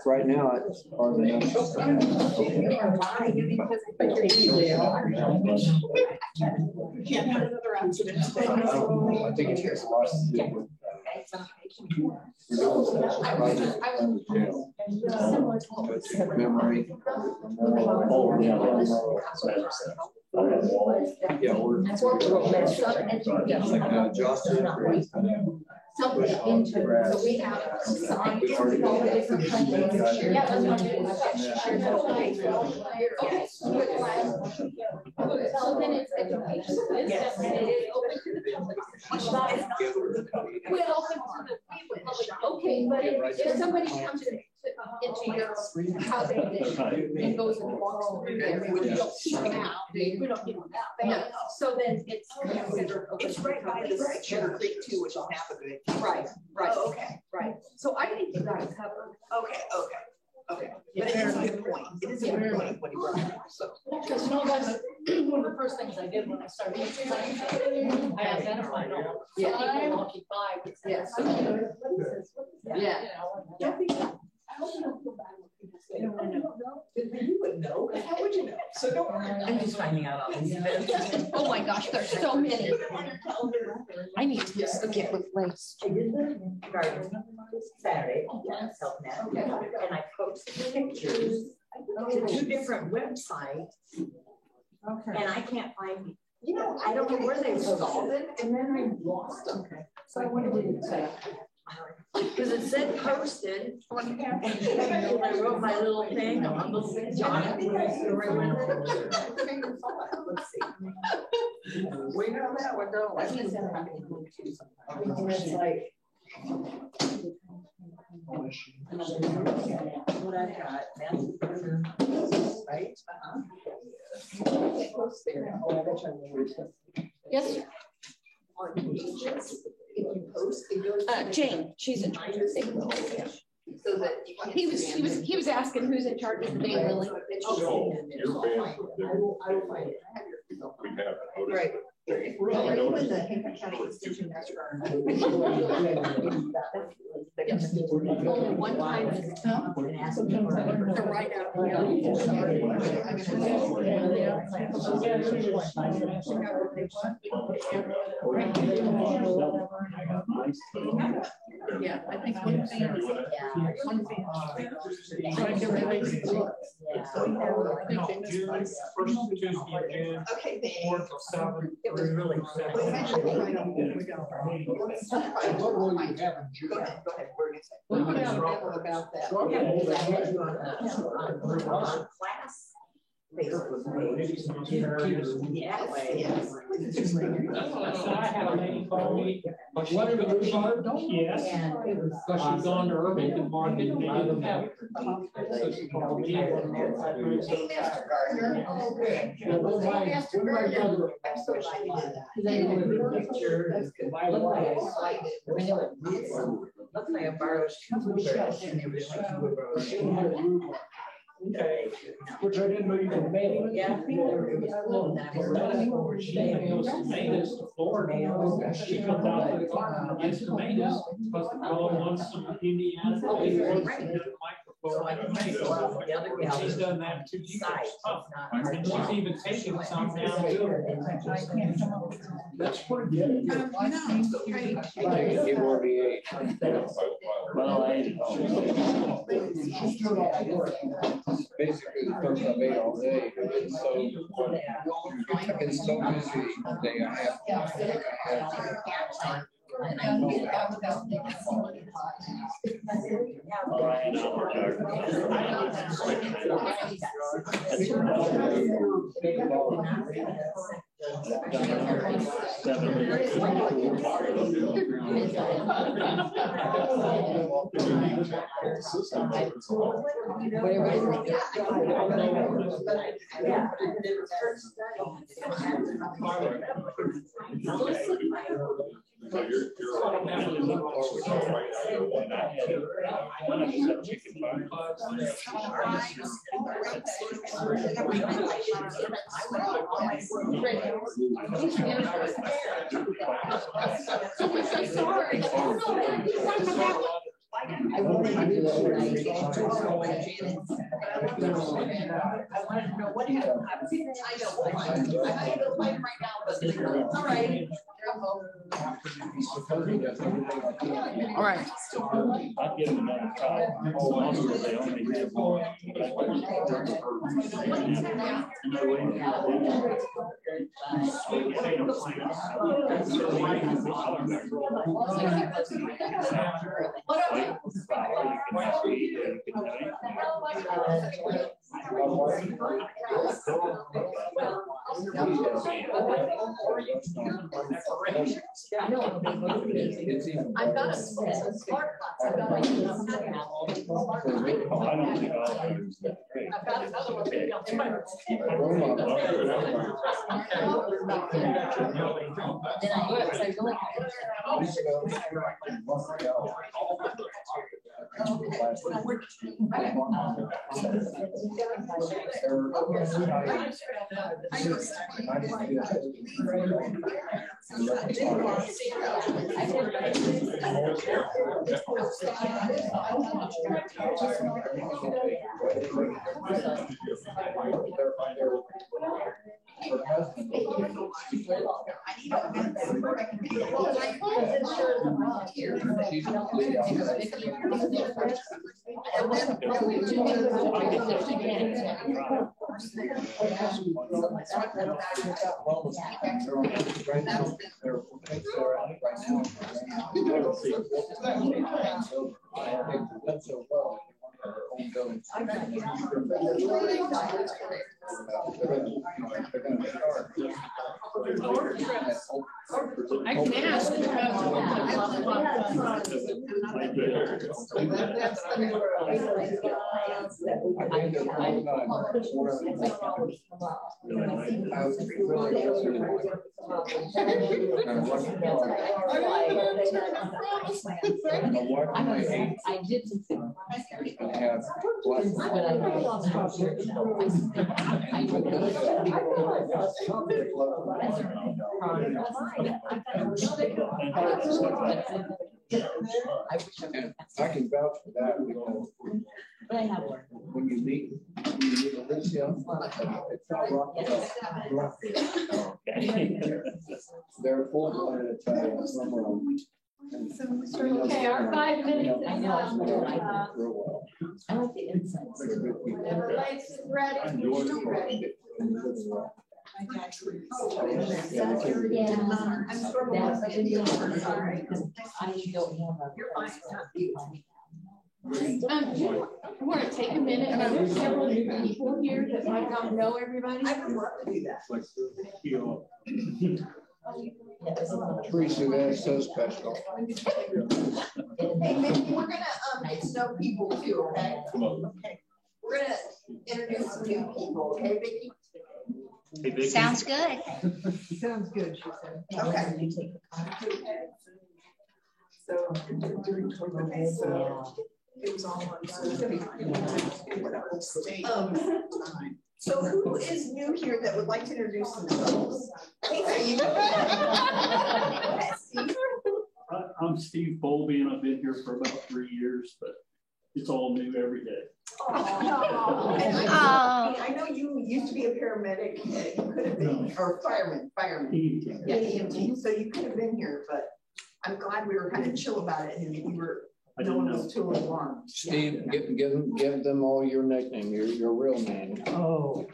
Right now, it's hardly enough. I think it takes a lot to do with memory. Yeah, we're Josh did something into, so we have signs of all the different kinds. Yeah, that's what it is. Okay. So then it's education. Yes. And it is open to the public. We're open to the public. Okay, but if somebody comes into your housing and goes and walks through there, we don't keep them out. We don't keep them out. No. So then it's considered open. It's right by the Sugar Creek too, which will have a good. Right, right. Oh, okay. Right. So I think you got it covered. Okay, okay. Okay, but it is a good point. It is a good point what he brought up, so. Because you know, that's one of the first things I did when I started. I identified all the signs, occupied. Yes. Yeah. You would know. How would you know? So don't worry. I'm just finding out all these events. Oh my gosh, there's so many. I need to just get with Lace. I did the garden Saturday, and I posted pictures to 2 different websites. Okay. And I can't find, I don't know where they installed it, and then I lost them. Okay. So what did it say? Because it said posted, and I wrote my little thing on the thing. Let's see. We know that one, don't we? And it's like, what I've got, right? Yes. Jane, she's in charge of it. So that he was asking who's in charge of the day, really. So your band, I will find it. we have noticed Right. When the Hancock County Extension Master Only one time. and ask them to write out. Yeah, I think one thing is, one thing. Okay, It was really. What will you have in June? Go ahead, we're gonna say. We put out a memo about that. Class. Yes. I had a lady call me, but she didn't really yes, because she's gone to Irvington Market and they didn't have it. So she called me. Hey, Mr. Gardner. Okay. Mr. Gardner. I'm so glad you did that. Looks like I borrowed. Okay, which I didn't know you could mail. Yeah. She mails tomatoes to Florida. She comes out to the garden and gets tomatoes because the fellow wants some Indiana. So I can make the other gal. She's done that too. And she's even taken some down too. That's pretty good. Get more VA. Well, basically the first I've ate all day. It's so busy today. I have. So you're I wanted to do that when I wanted to know what happened. I know right now, but all right. All right. I'll give them another try. Also, they only have one. I've got a smart box. I've got another one. I can ask. I did. I can vouch for that because when you meet Alicia, it's not rocket. They're full at a time somewhere. Okay, our 5 minutes. I know. I like the insights. Everybody's ready. I want to take a minute. And there's several new people here that might not know everybody. I would love to do that. Teresa, that's so special. Hey, Vicky, we're gonna get to know people too, okay? Okay. We're gonna introduce some new people, okay, Vicky? Hey, Vicky. Sounds good. Sounds good, she said. Okay. So it was all on. So who is new here that would like to introduce themselves? Hey, I'm Steve Bolby, and I've been here for about 3 years, but it's all new every day. I know you used to be a paramedic. You could have been, or fireman. Yeah, EMT. So you could have been here, but I'm glad we were kind of chill about it, and you were I No didn't one know. was too alarmed. Steve, give them all your nickname, your real name. Oh.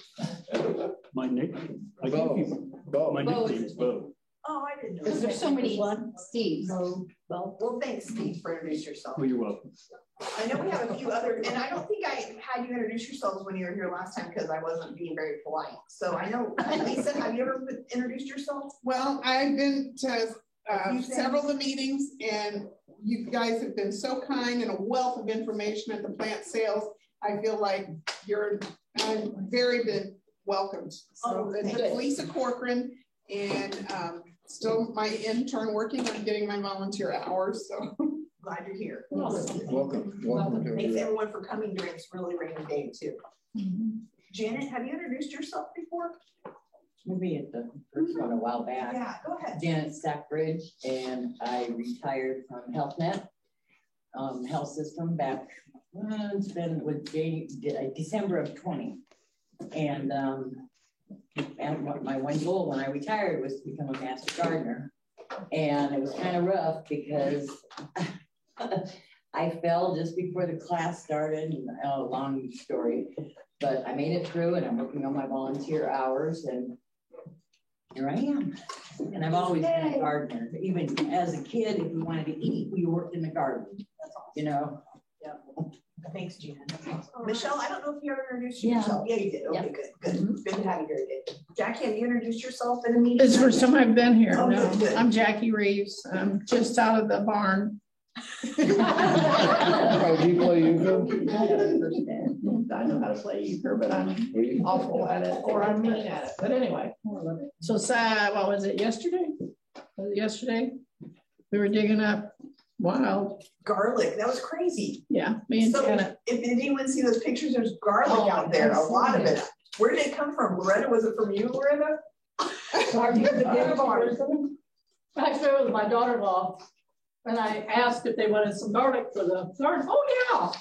My nickname. I gave Bo. you Bo. my nickname's Bo. Oh, I didn't know. Because there's so many Steves. Well, thanks, Steve, for introducing yourself. Oh, you're welcome. I know we have a few other, and I don't think I had you introduce yourselves when you were here last time because I wasn't being very polite. So I know, Lisa, have you ever introduced yourself? Well, I've been to several of the meetings, and you guys have been so kind and a wealth of information at the plant sales. I feel like you're very been welcomed. So it's Lisa Corcoran, and still my intern working on getting my volunteer hours. So glad you're here. Welcome. Thanks everyone for coming during this really rainy day too. Janet, have you introduced yourself before? Maybe at the first one a while back. Yeah, go ahead. Janet Stackbridge, and I retired from Health Net health system back. It's been with December of 20, and my one goal when I retired was to become a master gardener, and it was kind of rough because I fell just before the class started. And, long story, but I made it through, and I'm working on my volunteer hours, and here I am. And I've always been a gardener. Even as a kid, if you wanted to eat, we worked in the garden. You know. Yeah. Thanks, Gina. Michelle, I don't know if you ever introduced yourself. Yeah, you did. Okay, good. Good to have you here today. Jackie, have you introduced yourself in a meeting? It's the first time I've been here. Oh, No, good. I'm Jackie Reeves. I'm just out of the barn. Oh, do you play euchre? I know how to play euchre, but I'm awful at it, or I'm mean at it. But anyway, so what was it, yesterday? Was it yesterday? We were digging up wild garlic. That was crazy. Yeah, me and Janet. If anyone see those pictures, there's garlic out there. A lot of it. Where did it come from? Loretta, was it from you, Loretta? Actually, it was my daughter-in-law. And I asked if they wanted some garlic for the garden. Oh, yeah.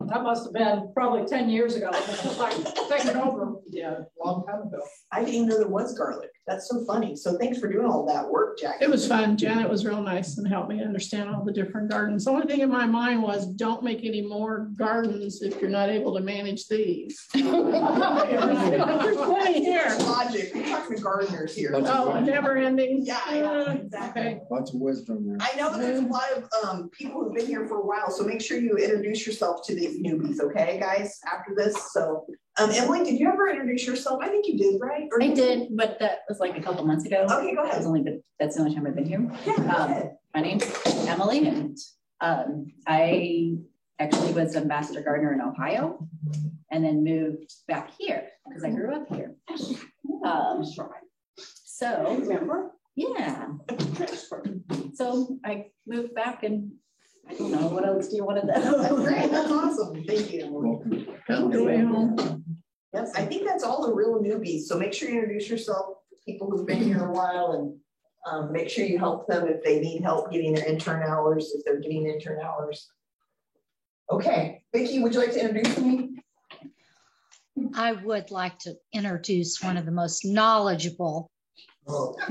That must have been probably 10 years ago. It was like taking over. Yeah, a long time ago. I didn't even know there was garlic. That's so funny. So thanks for doing all that work, Jackie. It was fun. Janet was real nice and helped me understand all the different gardens. The only thing in my mind was don't make any more gardens if you're not able to manage these. There's plenty here. Logic. We're talking to gardeners here. Oh, never ending. Yeah, exactly. Okay. Lots of wisdom there. I know that there's a lot of people who've been here for a while, so make sure you introduce yourself to these newbies, okay, guys, after this. So, Emily, did you ever introduce yourself? I think you did, right? I did, but that was like a couple months ago. Okay, go ahead. That's the only time I've been here. Yeah, go ahead. My name's Emily, and I actually was a master gardener in Ohio, and then moved back here because I grew up here. So remember? Yeah. So I moved back, and I don't know, what else do you want to know? That's great. That's awesome. Thank you, Emily. Come your way home. Yes, I think that's all the real newbies. So make sure you introduce yourself to people who've been here a while, and make sure you help them if they need help getting their intern hours, if they're getting intern hours. Okay, Vicki, would you like to introduce me? I would like to introduce one of the most knowledgeable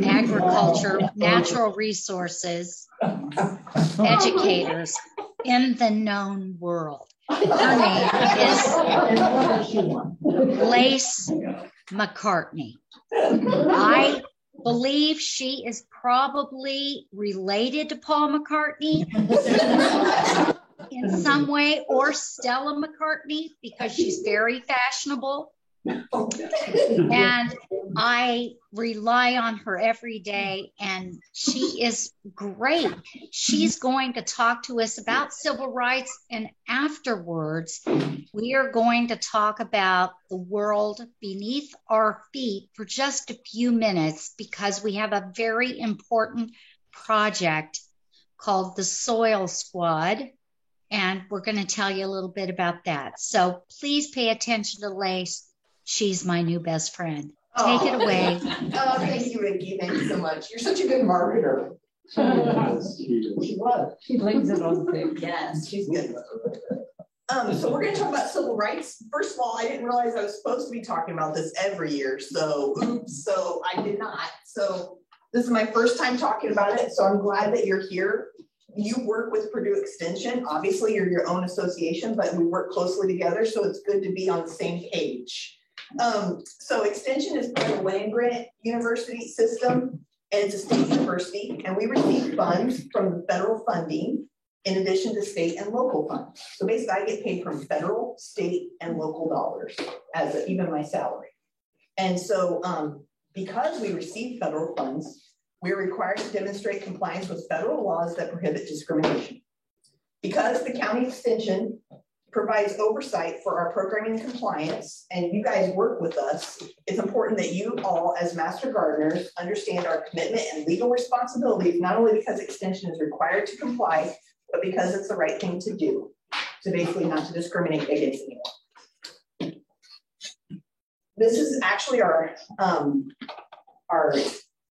agriculture, natural resources, educators in the known world. Her name is Lace McCartney. I believe she is probably related to Paul McCartney in some way, or Stella McCartney, because she's very fashionable. And I rely on her every day, and she is great. She's going to talk to us about civil rights, and afterwards we are going to talk about the world beneath our feet for just a few minutes, because we have a very important project called the Soil Squad, and we're going to tell you a little bit about that. So please pay attention to Lace. She's my new best friend. Take it away. Oh, thank you, Vicki. Thank you so much. You're such a good marketer. She was. She blames it on things. Yes, she's good. So we're going to talk about civil rights. First of all, I didn't realize I was supposed to be talking about this every year. So, oops. So I did not. So this is my first time talking about it. So I'm glad that you're here. you work with Purdue Extension. Obviously, you're your own association, but we work closely together, so it's good to be on the same page. So Extension is part of the land-grant university system, and it's a state university, and we receive funds from federal funding in addition to state and local funds. So basically, I get paid from federal, state, and local dollars as even my salary. And so because we receive federal funds, we're required to demonstrate compliance with federal laws that prohibit discrimination. Because the county extension provides oversight for our programming and compliance, and you guys work with us, it's important that you all, as master gardeners, understand our commitment and legal responsibilities, not only because extension is required to comply, but because it's the right thing to do, to basically not to discriminate against anyone. This is actually our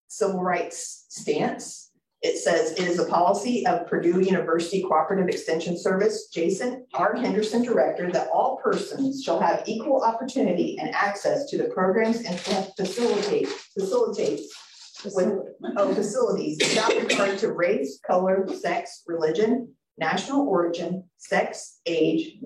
civil rights stance. It says, it is a policy of Purdue University Cooperative Extension Service, Jason R. Henderson, Director, that all persons shall have equal opportunity and access to the programs and facilities without regard to race, color, sex, religion, national origin, sex, age.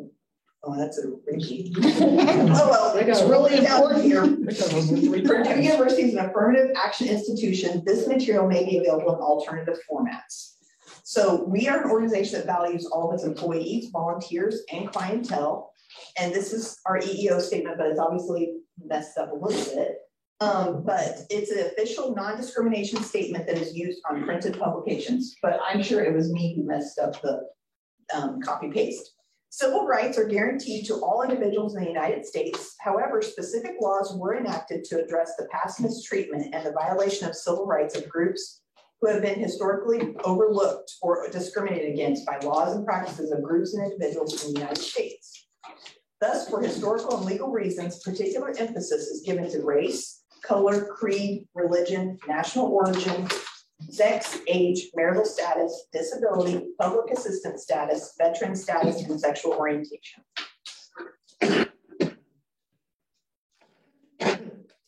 Oh, that's a repeat. Oh, well, it's really down here. Purdue University is an affirmative action institution. This material may be available in alternative formats. So we are an organization that values all of its employees, volunteers, and clientele. And this is our EEO statement, but it's obviously messed up a little bit. But it's an official non-discrimination statement that is used on printed publications. But I'm sure it was me who messed up the copy-paste. Civil rights are guaranteed to all individuals in the United States. However, specific laws were enacted to address the past mistreatment and the violation of civil rights of groups who have been historically overlooked or discriminated against by laws and practices of groups and individuals in the United States. Thus, for historical and legal reasons, particular emphasis is given to race, color, creed, religion, national origin, sex, age, marital status, disability, public assistance status, veteran status, and sexual orientation.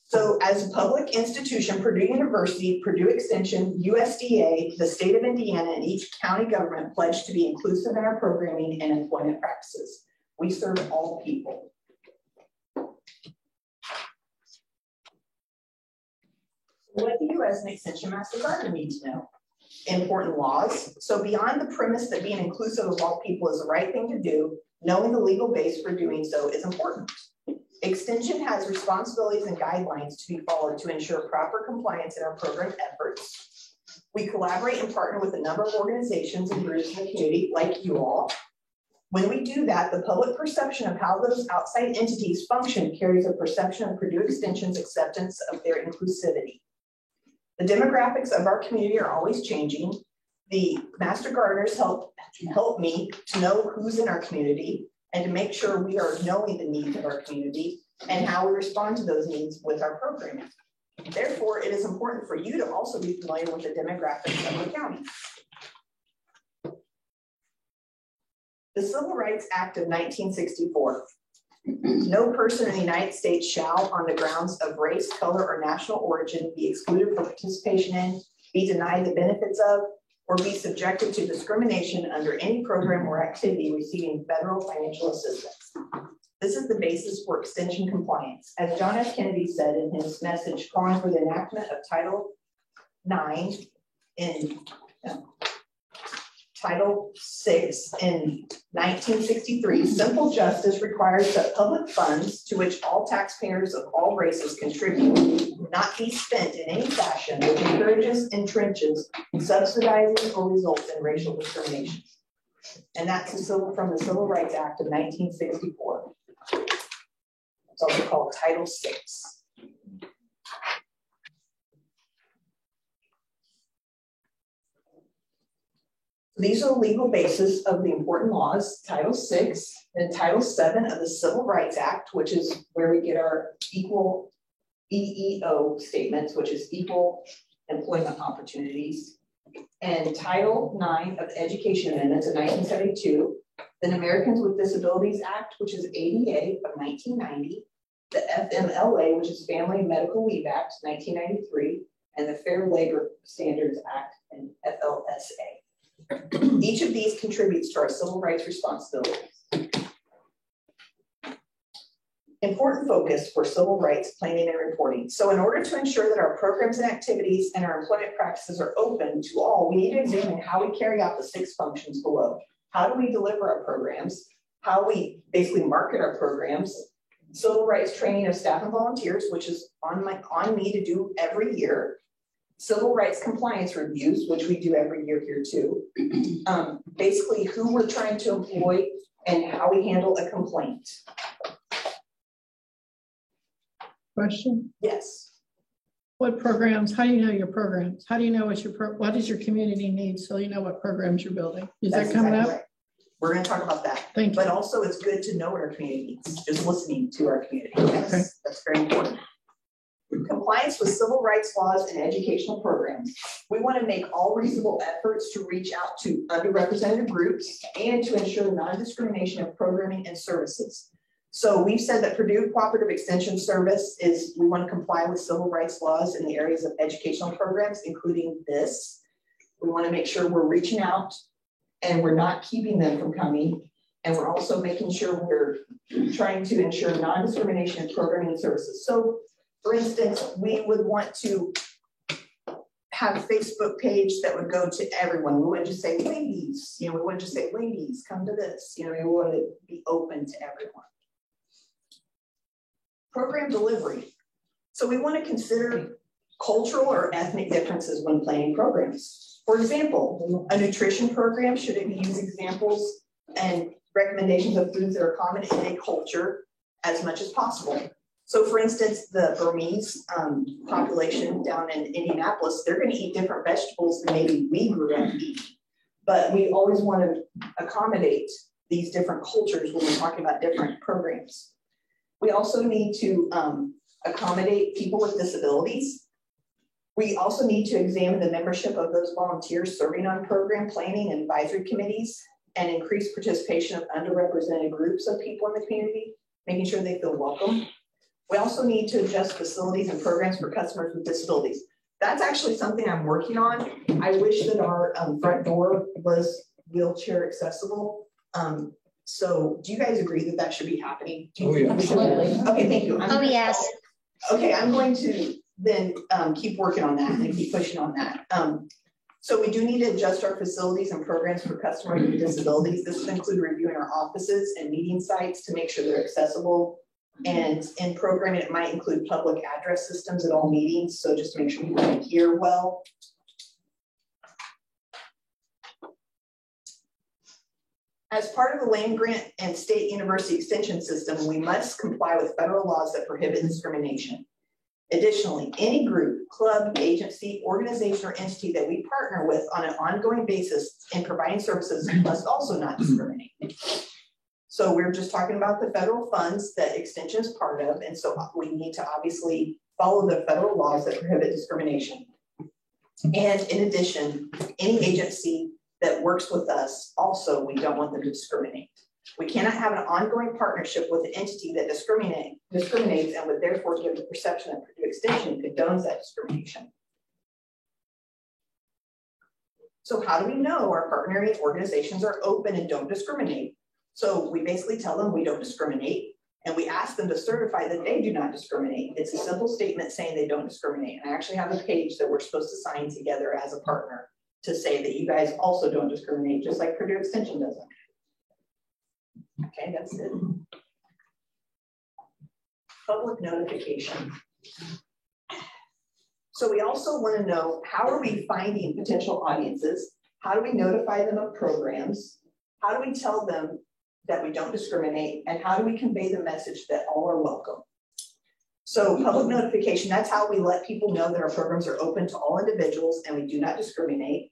So as a public institution, Purdue University, Purdue Extension, USDA, the state of Indiana, and each county government pledge to be inclusive in our programming and employment practices. We serve all people. What do you as an Extension Master Gardener need to know? Important laws. So beyond the premise that being inclusive of all people is the right thing to do, knowing the legal base for doing so is important. Extension has responsibilities and guidelines to be followed to ensure proper compliance in our program efforts. We collaborate and partner with a number of organizations and groups in the community, like you all. When we do that, the public perception of how those outside entities function carries a perception of Purdue Extension's acceptance of their inclusivity. The demographics of our community are always changing. The Master Gardeners help me to know who's in our community and to make sure we are knowing the needs of our community and how we respond to those needs with our programming. Therefore, it is important for you to also be familiar with the demographics of the county. The Civil Rights Act of 1964. No person in the United States shall, on the grounds of race, color, or national origin, be excluded from participation in, be denied the benefits of, or be subjected to discrimination under any program or activity receiving federal financial assistance. This is the basis for extension compliance. As John F. Kennedy said in his message calling for the enactment of Title IX in Title VI in 1963, simple justice requires that public funds to which all taxpayers of all races contribute not be spent in any fashion which encourages, entrenches, subsidizes, or results in racial discrimination. And that's from the Civil Rights Act of 1964. It's also called Title VI. These are the legal basis of the important laws, Title VI and Title VII of the Civil Rights Act, which is where we get our equal EEO statements, which is equal employment opportunities, and Title IX of Education Amendments of 1972, then Americans with Disabilities Act, which is ADA of 1990, the FMLA, which is Family and Medical Leave Act, 1993, and the Fair Labor Standards Act and FLSA. Each of these contributes to our civil rights responsibilities. Important focus for civil rights planning and reporting. So in order to ensure that our programs and activities and our employment practices are open to all, we need to examine how we carry out the 6 functions below. How do we deliver our programs? How we basically market our programs? Civil rights training of staff and volunteers, which is on me to do every year. Civil rights compliance reviews, which we do every year here too. Basically who we're trying to employ and how we handle a complaint. Question? Yes. What programs, how do you know your programs? How do you know what does your community need so you know what programs you're building? Is that coming up? Right. We're going to talk about that. Thank you. But also it's good to know what our community needs, just listening to our community. Yes, okay. That's very important. Compliance with civil rights laws and educational programs. We want to make all reasonable efforts to reach out to underrepresented groups and to ensure non-discrimination of programming and services. So we've said that Purdue Cooperative Extension Service we want to comply with civil rights laws in the areas of educational programs, including this. We want to make sure we're reaching out and we're not keeping them from coming. And we're also making sure we're trying to ensure non-discrimination in programming and services. So for instance, we would want to have a Facebook page that would go to everyone. We wouldn't just say, ladies, we wouldn't just say, ladies, come to this. We want to be open to everyone. Program delivery. So we want to consider cultural or ethnic differences when planning programs. For example, a nutrition program should use examples and recommendations of foods that are common in a culture as much as possible. So for instance, the Burmese population down in Indianapolis, they're going to eat different vegetables than maybe we grew up eating. But we always want to accommodate these different cultures when we're talking about different programs. We also need to accommodate people with disabilities. We also need to examine the membership of those volunteers serving on program planning and advisory committees and increase participation of underrepresented groups of people in the community, making sure they feel welcome. We also need to adjust facilities and programs for customers with disabilities. That's actually something I'm working on. I wish that our front door was wheelchair accessible. So do you guys agree that should be happening? Oh, yeah. Absolutely. Okay, thank you. Yes. Okay, I'm going to then keep working on that and keep pushing on that. So we do need to adjust our facilities and programs for customers with disabilities. This would include reviewing our offices and meeting sites to make sure they're accessible. And in programming, it might include public address systems at all meetings. So just to make sure people can hear well. As part of the land grant and state university extension system, we must comply with federal laws that prohibit discrimination. Additionally, any group, club, agency, organization, or entity that we partner with on an ongoing basis in providing services must also not discriminate. So we're just talking about the federal funds that extension is part of, and so we need to obviously follow the federal laws that prohibit discrimination. And in addition, any agency that works with us, also, we don't want them to discriminate. We cannot have an ongoing partnership with an entity that discriminates and would therefore give the perception that Purdue Extension condones that discrimination. So how do we know our partnering organizations are open and don't discriminate? So we basically tell them we don't discriminate, and we ask them to certify that they do not discriminate. It's a simple statement saying they don't discriminate. And I actually have a page that we're supposed to sign together as a partner to say that you guys also don't discriminate, just like Purdue Extension doesn't. Okay, that's it. Public notification. So we also want to know, how are we finding potential audiences? How do we notify them of programs? How do we tell them that we don't discriminate? And how do we convey the message that all are welcome? So public notification, that's how we let people know that our programs are open to all individuals and we do not discriminate.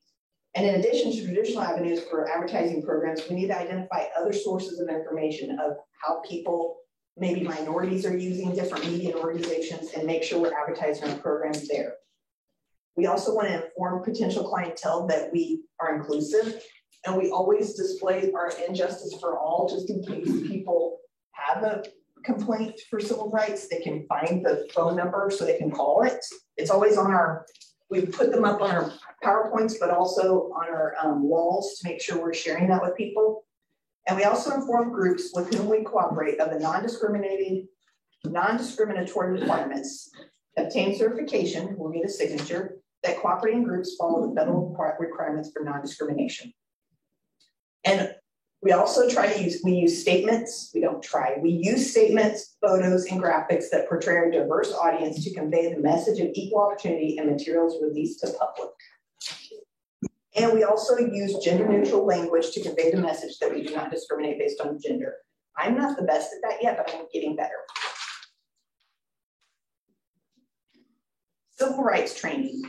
And in addition to traditional avenues for advertising programs, we need to identify other sources of information of how people, maybe minorities, are using different media organizations, and make sure we're advertising our programs there. We also want to inform potential clientele that we are inclusive, and we always display our injustice for all, just in case people have a complaint for civil rights. They can find the phone number so they can call it. It's always on our We put them up on our PowerPoints, but also on our walls to make sure we're sharing that with people. And we also inform groups with whom we cooperate of the non-discriminatory requirements, obtain certification, we'll need a signature, that cooperating groups follow the federal requirements for non-discrimination. And we also we use statements, we use statements, photos, and graphics that portray a diverse audience to convey the message of equal opportunity and materials released to public. And we also use gender neutral language to convey the message that we do not discriminate based on gender. I'm not the best at that yet, but I'm getting better. Civil rights training.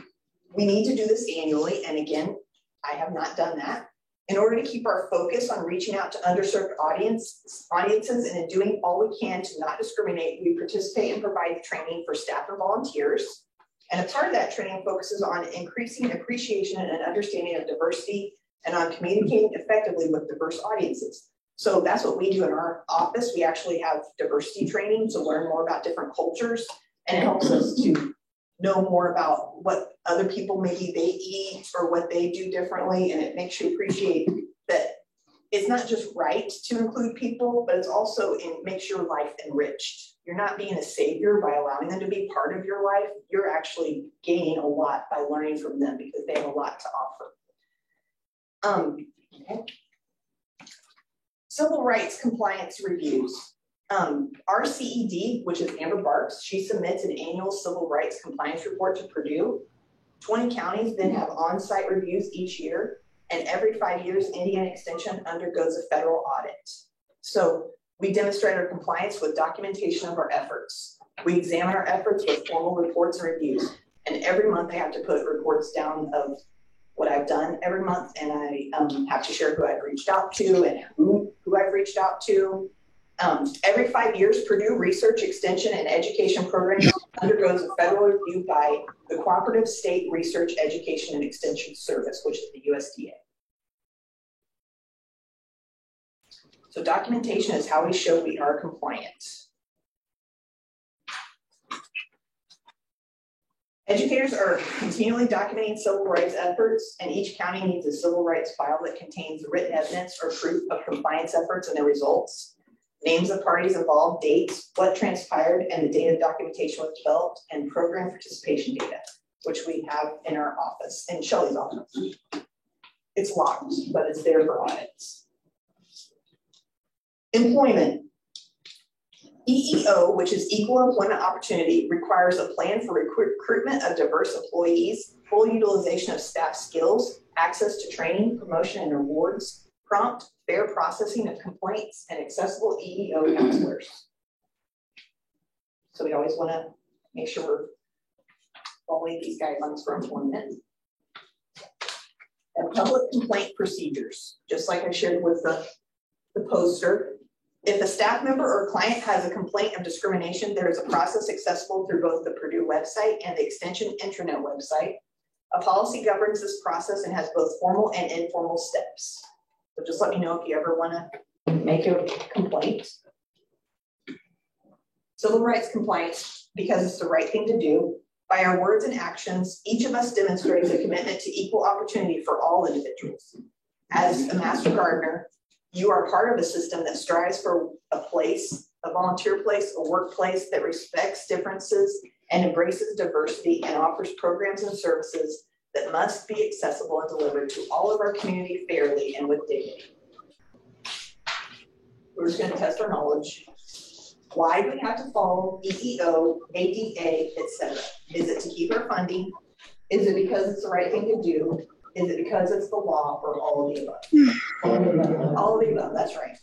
We need to do this annually. And again, I have not done that. In order to keep our focus on reaching out to underserved audiences and in doing all we can to not discriminate, we participate and provide training for staff and volunteers. And a part of that training focuses on increasing appreciation and understanding of diversity and on communicating effectively with diverse audiences. So that's what we do in our office. We actually have diversity training to learn more about different cultures, and it helps us to know more about what other people maybe they eat or what they do differently. And it makes you appreciate that it's not just right to include people, but it's also makes your life enriched. You're not being a savior by allowing them to be part of your life. You're actually gaining a lot by learning from them because they have a lot to offer. Civil rights compliance reviews. Our CED, which is Amber Barks, she submits an annual civil rights compliance report to Purdue. 20 counties then have on-site reviews each year, and every 5 years, Indiana Extension undergoes a federal audit. So we demonstrate our compliance with documentation of our efforts. We examine our efforts with formal reports and reviews, and every month I have to put reports down of what I've done every month, and I have to share who I've reached out to and who I've reached out to. Every 5 years, Purdue Research, Extension, and Education Program undergoes a federal review by the Cooperative State Research, Education, and Extension Service, which is the USDA. So documentation is how we show we are compliant. Educators are continually documenting civil rights efforts, and each county needs a civil rights file that contains written evidence or proof of compliance efforts and their results. Names of parties involved, dates, what transpired, and the data documentation was developed, and program participation data, which we have in our office, in Shelley's office. It's locked, but it's there for audits. Employment. EEO, which is Equal Employment Opportunity, requires a plan for recruitment of diverse employees, full utilization of staff skills, access to training, promotion, and rewards, prompt, fair processing of complaints, and accessible EEO counselors. So we always want to make sure we're following these guidelines for employment. And public complaint procedures, just like I shared with the poster. If a staff member or client has a complaint of discrimination, there is a process accessible through both the Purdue website and the Extension intranet website. A policy governs this process and has both formal and informal steps. So just let me know if you ever want to make a complaint. Civil rights compliance, because it's the right thing to do. By our words and actions, each of us demonstrates a commitment to equal opportunity for all individuals. As a master gardener, you are part of a system that strives for a place, a volunteer place, a workplace that respects differences and embraces diversity and offers programs and services that must be accessible and delivered to all of our community fairly and with dignity. We're just going to test our knowledge. Why do we have to follow EEO, ADA, etc.? Is it to keep our funding? Is it because it's the right thing to do? Is it because it's the law, or all of the above? All of the above, that's right.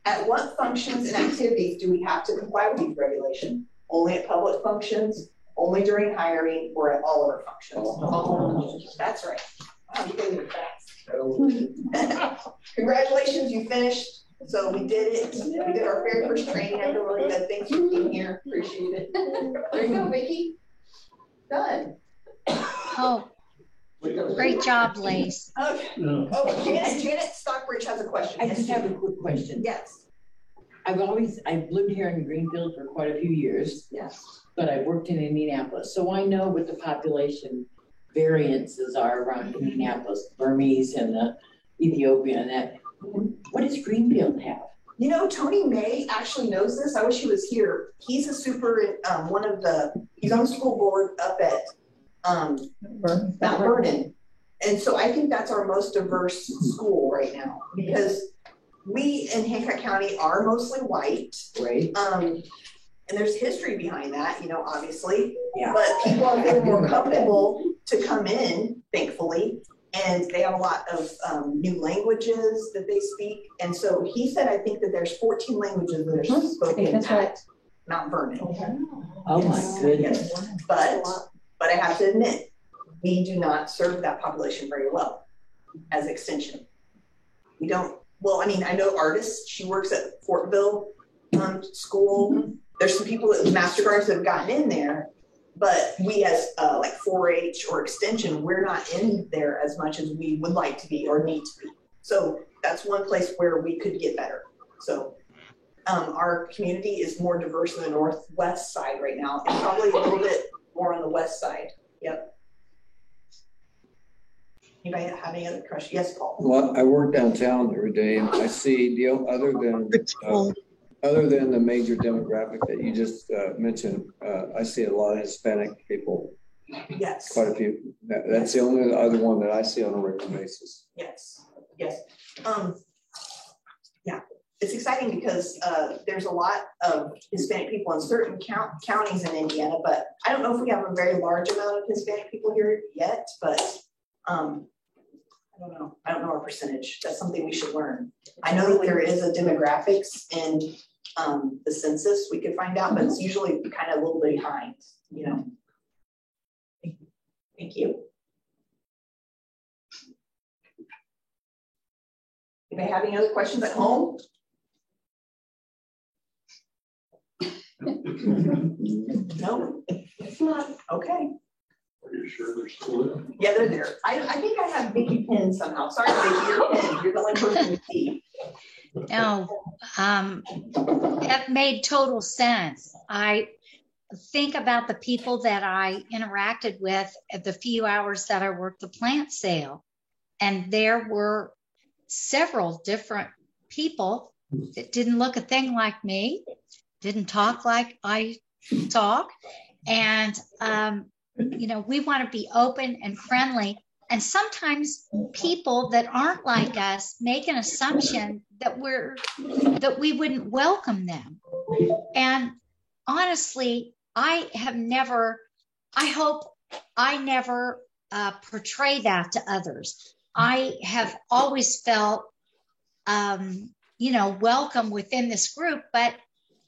At what functions and activities do we have to comply with these regulations? Only at public functions, only during hiring, or at all of our functions? That's right. Wow, you guys are fast. Congratulations, you finished. So we did it. We did our very first training. I feel really good. Thanks for being here. Appreciate it. There you go, Vicki. Done. Oh. Great job, Lace. Okay. Oh, Janet Stockbridge has a question. I just have a quick question. Yes. I've lived here in Greenfield for quite a few years. Yes. but I worked in Indianapolis, so I know what the population variances are around Indianapolis, Burmese and the Ethiopian and that. What does Greenfield have? You know, Tony May actually knows this. I wish he was here. He's a super, he's on the school board up at Mount Vernon. And so I think that's our most diverse school right now, because we in Hancock County are mostly white. Right. And there's history behind that, you know, obviously. Yeah. But people are feeling more comfortable to come in, thankfully. And they have a lot of new languages that they speak. And so he said, I think that there's 14 languages that are spoken at Mount Vernon. Oh my goodness. Yes. But I have to admit, we do not serve that population very well as Extension. We don't, well, I mean, I know artists, she works at Fortville School. There's some people at Master Gardeners that have gotten in there, but we as like 4-H or Extension, we're not in there as much as we would like to be or need to be. So that's one place where we could get better. So our community is more diverse in the northwest side right now, and probably a little bit more on the west side. Yep. Anybody have any other questions? Yes, Paul. Well, I work downtown every day, and I see other than the major demographic that you just mentioned, I see a lot of Hispanic people. Yes. Quite a few. That's the only other one that I see on a regular basis. Yes. Yes. Yeah. It's exciting because there's a lot of Hispanic people in certain counties in Indiana, but I don't know if we have a very large amount of Hispanic people here yet, but I don't know. I don't know our percentage. That's something we should learn. I know that there is a demographics in the census we could find out, but it's usually kind of a little bit behind, you know. Thank you. Anybody have any other questions at home? No, it's not. Okay. Are you sure they're still there? Yeah, they're there. I think I have Vicki Penn somehow. Sorry, Vicki, your pen. You're the only person we see. No, that made total sense. I think about the people that I interacted with at the few hours that I worked the plant sale. And there were several different people that didn't look a thing like me, didn't talk like I talk. And, you know, we want to be open and friendly. And sometimes people that aren't like us make an assumption that we wouldn't welcome them. And honestly, I hope I never portray that to others. I have always felt, you know, welcome within this group, but,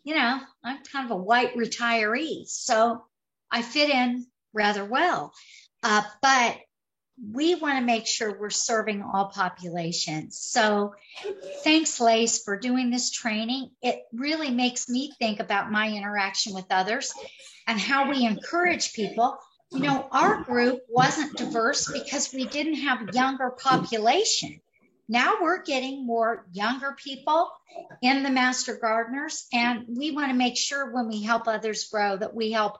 you know, I'm kind of a white retiree, so I fit in rather well. But we want to make sure we're serving all populations. So thanks, Lace, for doing this training. It really makes me think about my interaction with others and how we encourage people. You know, our group wasn't diverse because we didn't have younger population. Now we're getting more younger people in the Master Gardeners, and we want to make sure when we help others grow that we help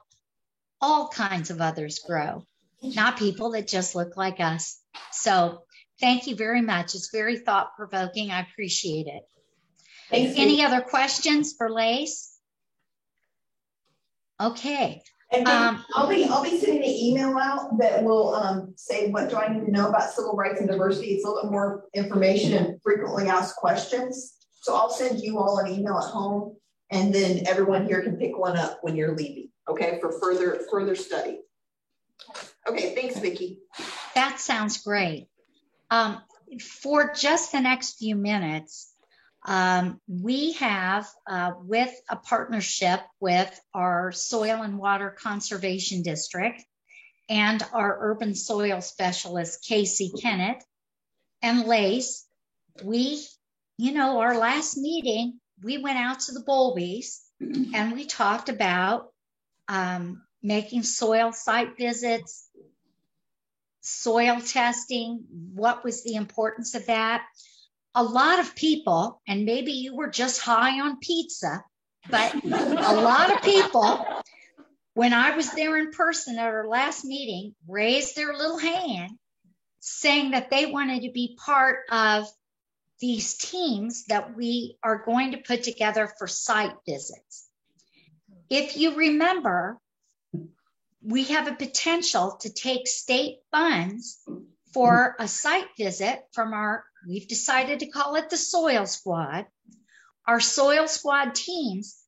all kinds of others grow, not people that just look like us. So thank you very much. It's very thought-provoking. I appreciate it. Any other questions for Lace? Okay. And I'll be sending an email out that will say, what do I need to know about civil rights and diversity? It's a little bit more information and frequently asked questions. So I'll send you all an email at home, and then everyone here can pick one up when you're leaving, okay, for further study. Okay, thanks, Vicki. That sounds great. For just the next few minutes, we have, with a partnership with our Soil and Water Conservation District and our urban soil specialist, Casey Kennett, and Lace, our last meeting, we went out to the Bolbies and we talked about making soil site visits, soil testing, what was the importance of that. A lot of people, and maybe you were just high on pizza, but a lot of people when I was there in person at our last meeting, raised their little hand saying that they wanted to be part of these teams that we are going to put together for site visits. If you remember, we have a potential to take state funds for a site visit from we've decided to call it the Soil Squad. Our Soil Squad teams,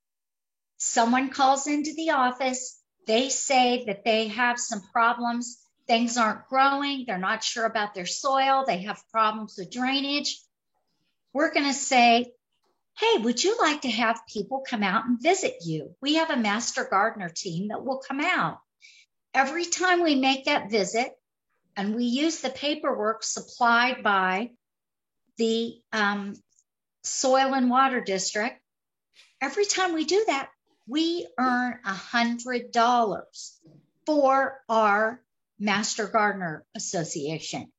someone calls into the office, they say that they have some problems, things aren't growing, they're not sure about their soil, they have problems with drainage. We're going to say, hey, would you like to have people come out and visit you? We have a master gardener team that will come out. Every time we make that visit, and we use the paperwork supplied by the Soil and Water District, every time we do that, we earn $100 for our Master Gardener Association.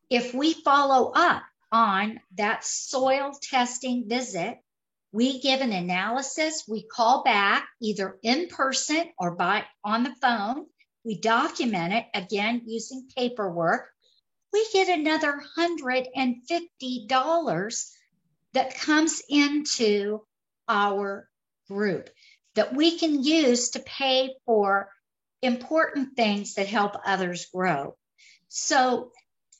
If we follow up on that soil testing visit, we give an analysis, we call back either in person or on the phone, we document it, again, using paperwork, we get another $150 that comes into our group that we can use to pay for important things that help others grow. So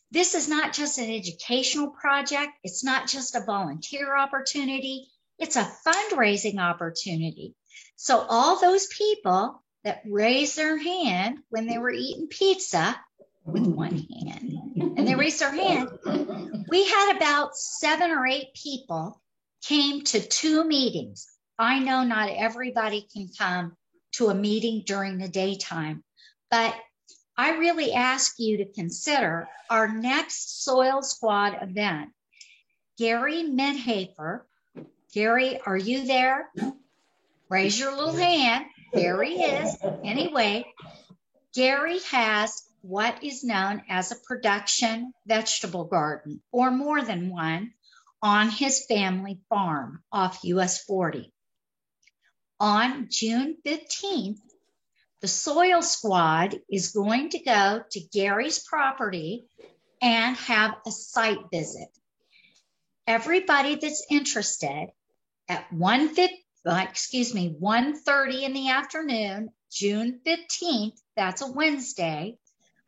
this is not just an educational project. It's not just a volunteer opportunity. It's a fundraising opportunity. So all those people that raised their hand when they were eating pizza with one hand, and they raised their hand, we had about 7 or 8 people came to 2 meetings. I know not everybody can come to a meeting during the daytime, but I really ask you to consider our next Soil Squad event. Gary Midhafer. Gary, are you there? Raise your little hand. There he is. Anyway, Gary has what is known as a production vegetable garden, or more than one, on his family farm off US 40. On June 15th, the Soil Squad is going to go to Gary's property and have a site visit. Everybody that's interested at 1:30 in the afternoon, June 15th, that's a Wednesday,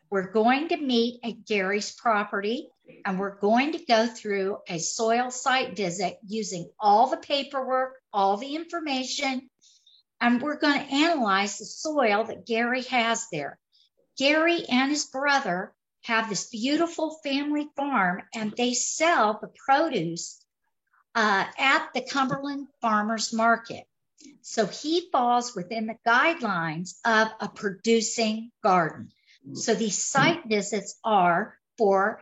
we're going to meet at Gary's property, and we're going to go through a soil site visit using all the paperwork, all the information, and we're going to analyze the soil that Gary has there. Gary and his brother have this beautiful family farm, and they sell the produce at the Cumberland Farmers Market. So he falls within the guidelines of a producing garden. So these site visits are for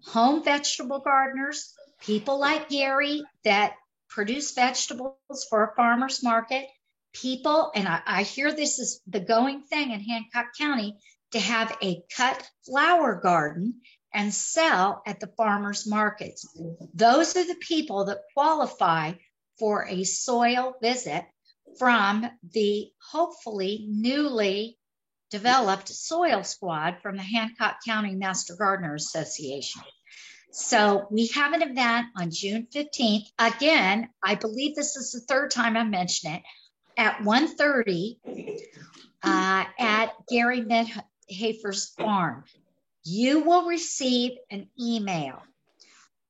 home vegetable gardeners, people like Gary that produce vegetables for a farmer's market, people, and I hear this is the going thing in Hancock County, to have a cut flower garden and sell at the farmers markets. Those are the people that qualify for a soil visit from the hopefully newly developed Soil Squad from the Hancock County Master Gardener Association. So we have an event on June 15th. Again, I believe this is the 3rd time I mentioned it, at 1:30 at Gary Midhafer's farm. You will receive an email.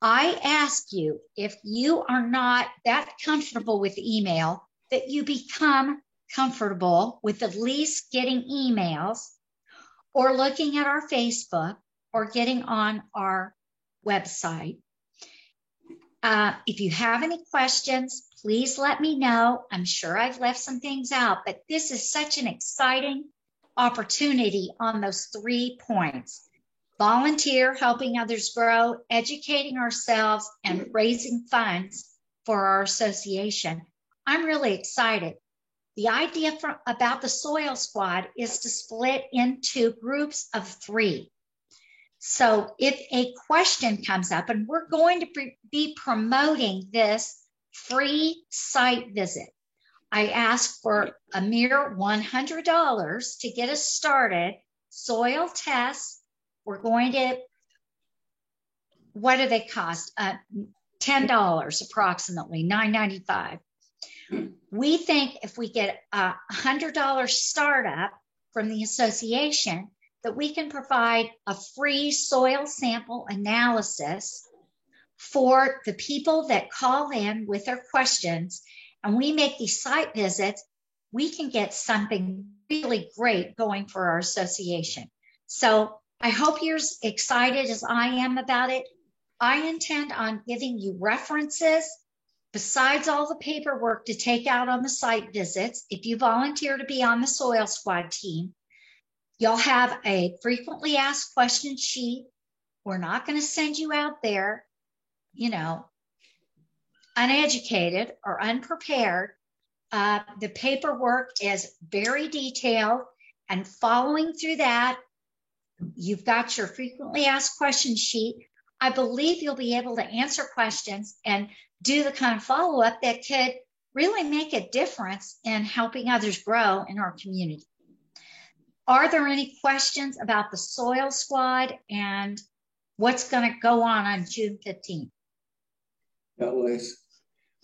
I ask you, if you are not that comfortable with email, that you become comfortable with at least getting emails or looking at our Facebook or getting on our website. If you have any questions, please let me know. I'm sure I've left some things out, but this is such an exciting opportunity on those 3 points. Volunteer, helping others grow, educating ourselves, and raising funds for our association. I'm really excited. The idea about the Soil Squad is to split into groups of 3. So if a question comes up, and we're going to be promoting this free site visit. I asked for a mere $100 to get us started. Soil tests, we're going to, what do they cost? $10 approximately, $9.95. We think if we get a $100 startup from the association, that we can provide a free soil sample analysis for the people that call in with their questions, and we make these site visits, we can get something really great going for our association. So I hope you're as excited as I am about it. I intend on giving you references besides all the paperwork to take out on the site visits. If you volunteer to be on the Soil Squad team, you'll have a frequently asked question sheet. We're not going to send you out there, you know, uneducated or unprepared. The paperwork is very detailed, and following through that, you've got your frequently asked question sheet. I believe you'll be able to answer questions and do the kind of follow-up that could really make a difference in helping others grow in our community. Are there any questions about the Soil Squad and what's going to go on June 15th? Yeah, Liz.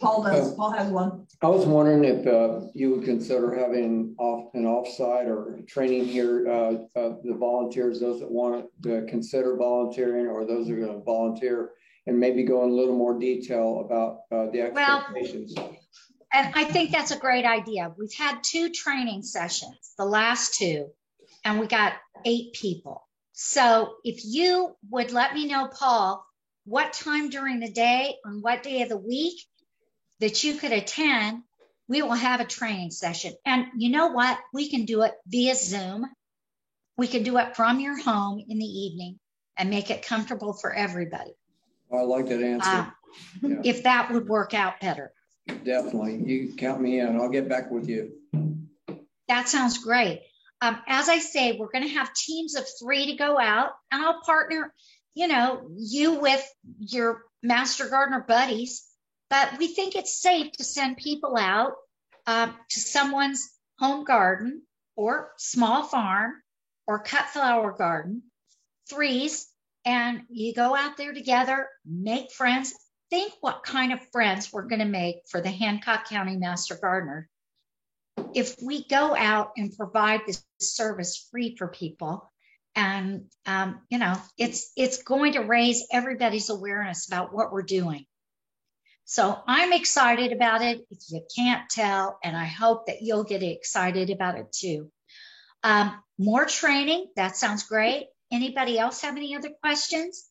Paul does. Paul has one. I was wondering if you would consider having an offsite or training here, the volunteers, those that want to consider volunteering or those that are going to volunteer, and maybe go in a little more detail about the expectations. Well, and I think that's a great idea. We've had 2 training sessions, the last 2, and we got 8 people. So if you would let me know, Paul, what time during the day, on what day of the week that you could attend, we will have a training session. And you know what? We can do it via Zoom. We can do it from your home in the evening and make it comfortable for everybody. I like that answer. Yeah. If that would work out better. Definitely. You count me in. I'll get back with you. That sounds great. As I say, we're going to have teams of 3 to go out, and I'll partner, you know, you with your Master Gardener buddies. But we think it's safe to send people out to someone's home garden or small farm or cut flower garden, 3s, and you go out there together, make friends. Think what kind of friends we're going to make for the Hancock County Master Gardener if we go out and provide this service free for people. And, you know, it's going to raise everybody's awareness about what we're doing. So I'm excited about it, if you can't tell, and I hope that you'll get excited about it too. More training, that sounds great. Anybody else have any other questions?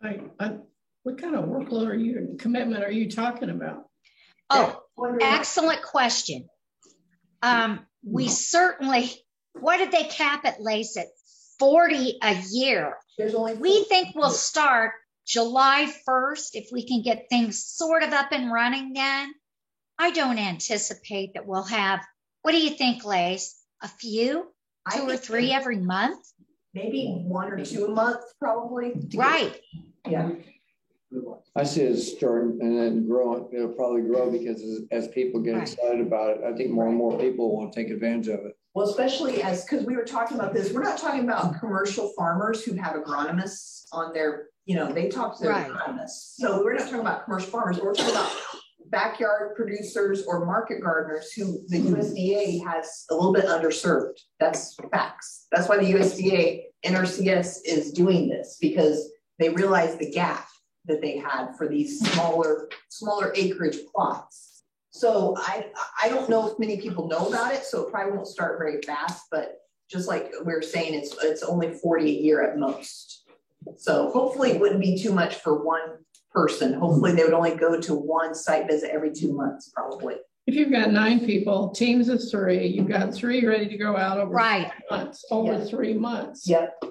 What kind of workload are you, commitment are you talking about? Oh, excellent question. We certainly, what did they cap it, Lace, at 40 a year? We think we'll start July 1st, if we can get things sort of up and running then. I don't anticipate that we'll have, what do you think, Lace? A few, 2 or 3 every month? Maybe 1 or 2 a month, probably. Right. Yeah. I see it starting and then growing. It'll probably grow because as people get excited about it, I think more and more people want to take advantage of it. Well, especially because we were talking about this, we're not talking about commercial farmers who have agronomists on their, you know, they talk to their agronomists. So we're not talking about commercial farmers, we're talking about backyard producers or market gardeners who the USDA has a little bit underserved. That's facts. That's why the USDA NRCS is doing this, because they realize the gap that they had for these smaller acreage plots. So I don't know if many people know about it, so it probably won't start very fast, but just like we were saying, it's only 40 a year at most. So hopefully it wouldn't be too much for one person. Hopefully they would only go to 1 site visit every 2 months, probably. If you've got 9 people, teams of 3, you've got 3 ready to go out over 3 months, over 3 months. Yep.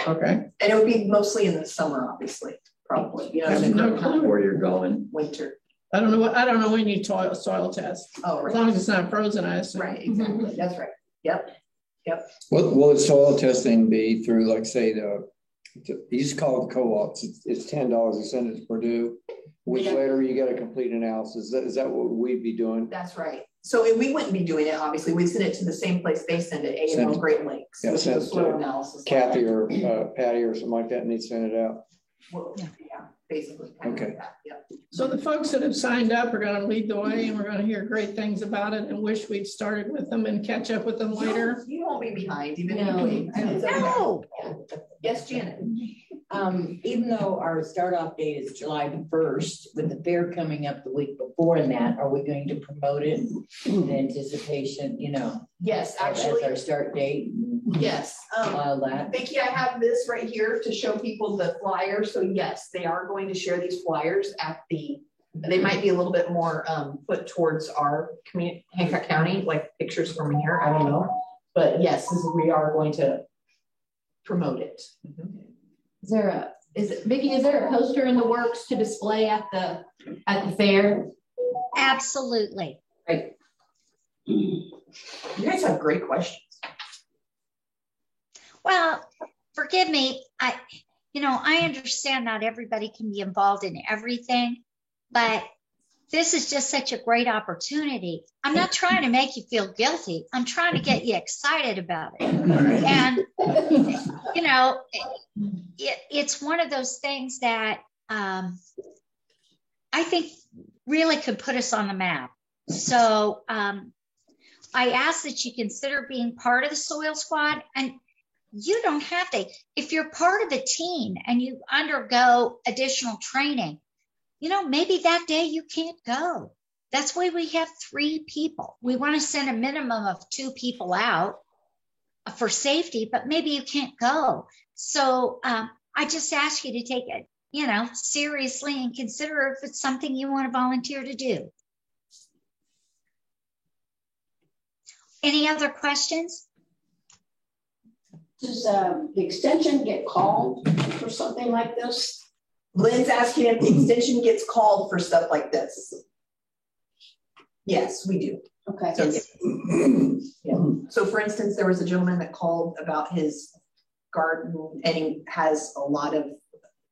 Okay. And it would be mostly in the summer, obviously, probably. You know, I have no clue where you're going. Winter. I don't know when you soil test. Oh, right. As long as it's not frozen, I assume. Right, exactly. That's right. Yep. What will the soil testing be through, like, say, you just call it co-ops? It's $10 to send it to Purdue, week later, you got a complete analysis. Is that what we'd be doing? That's right. So we wouldn't be doing it, obviously. We'd send it to the same place they send it, A&L Great Lakes. Yeah, which is soil analysis. Kathy or Patty or something like that, and they'd send it out. Well, yeah, basically. Okay. Like that. Yep. So the folks that have signed up are going to lead the way, and we're going to hear great things about it and wish we'd started with them and catch up with them later. You won't be behind, even No. if you No. Yes, Janet. Even though our start off date is July 1st, with the fair coming up the week before that, are we going to promote it in anticipation, Yes, as actually. our start date? Yes. File that. Becky, I have this right here to show people the flyers. So yes, they are going to share these flyers they might be a little bit more put towards our community, Hancock County, like pictures from here. I don't know. But yes, we are going to promote it. Vicki, is there a poster in the works to display at the fair? Absolutely. Right. You guys have great questions. Well, forgive me. I understand not everybody can be involved in everything, but this is just such a great opportunity. I'm not trying to make you feel guilty. I'm trying to get you excited about it. And, it's one of those things that I think really could put us on the map. So I ask that you consider being part of the Soil Squad, and you don't have to. If you're part of a team and you undergo additional training, maybe that day you can't go. That's why we have 3 people. We want to send a minimum of 2 people out for safety, but maybe you can't go. So I just ask you to take it, seriously and consider if it's something you want to volunteer to do. Any other questions? Does the extension get called for something like this? Lynn's asking if the extension gets called for stuff like this. Yes, we do. Okay. So, yeah. So for instance, there was a gentleman that called about his garden and he has a lot of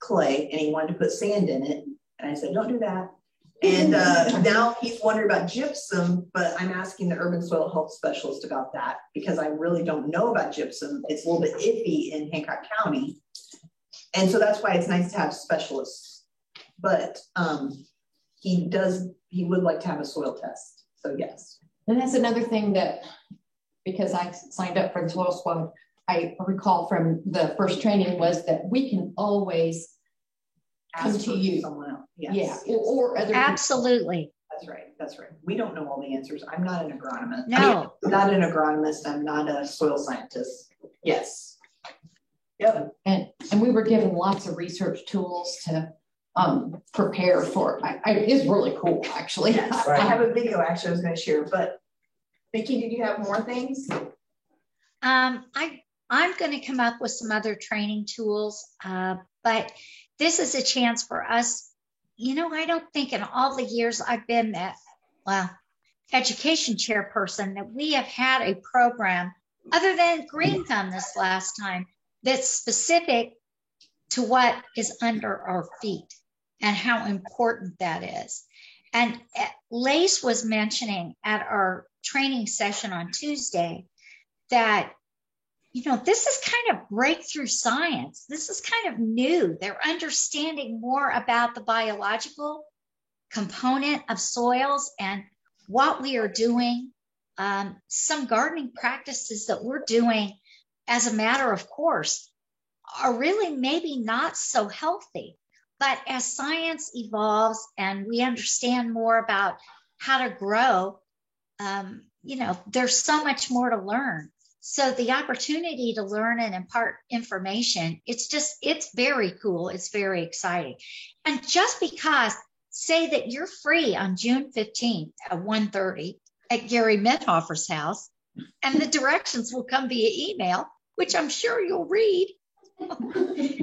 clay and he wanted to put sand in it. And I said, don't do that. And now he's wondering about gypsum, but I'm asking the urban soil health specialist about that because I really don't know about gypsum. It's a little bit iffy in Hancock County. And so that's why it's nice to have specialists, but he would like to have a soil test. So yes. And that's another thing that, because I signed up for the Soil Squad, I recall from the first training was that we can always come to you. Someone else. Yes. Yeah. Or other Absolutely. people. That's right. That's right. We don't know all the answers. I'm not an agronomist. No. I'm not an agronomist. I'm not a soil scientist. Yes. Yep. And we were given lots of research tools to prepare for it. It's really cool, actually. Yes. Right. I have a video actually I was going to share, but Vicki, did you have more things? I'm going to come up with some other training tools, but this is a chance for us. I don't think in all the years I've been education chairperson that we have had a program other than Green Thumb this last time that's specific to what is under our feet and how important that is. And Lace was mentioning at our training session on Tuesday that, this is kind of breakthrough science. This is kind of new. They're understanding more about the biological component of soils and what we are doing. Some gardening practices that we're doing as a matter of course are really maybe not so healthy. But as science evolves and we understand more about how to grow, there's so much more to learn. So the opportunity to learn and impart information, it's very cool. It's very exciting. And just because, say that you're free on June 15th at 1:30 at Gary Mithofer's house, and the directions will come via email, which I'm sure you'll read.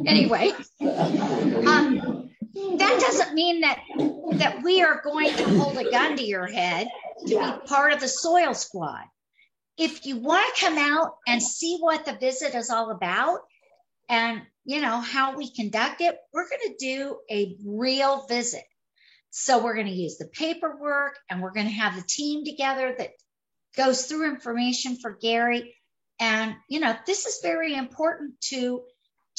Anyway, that doesn't mean that we are going to hold a gun to your head to be part of the Soil Squad. If you want to come out and see what the visit is all about and, how we conduct it, we're going to do a real visit. So we're going to use the paperwork, and we're going to have the team together that goes through information for Gary. And, you know, this is very important to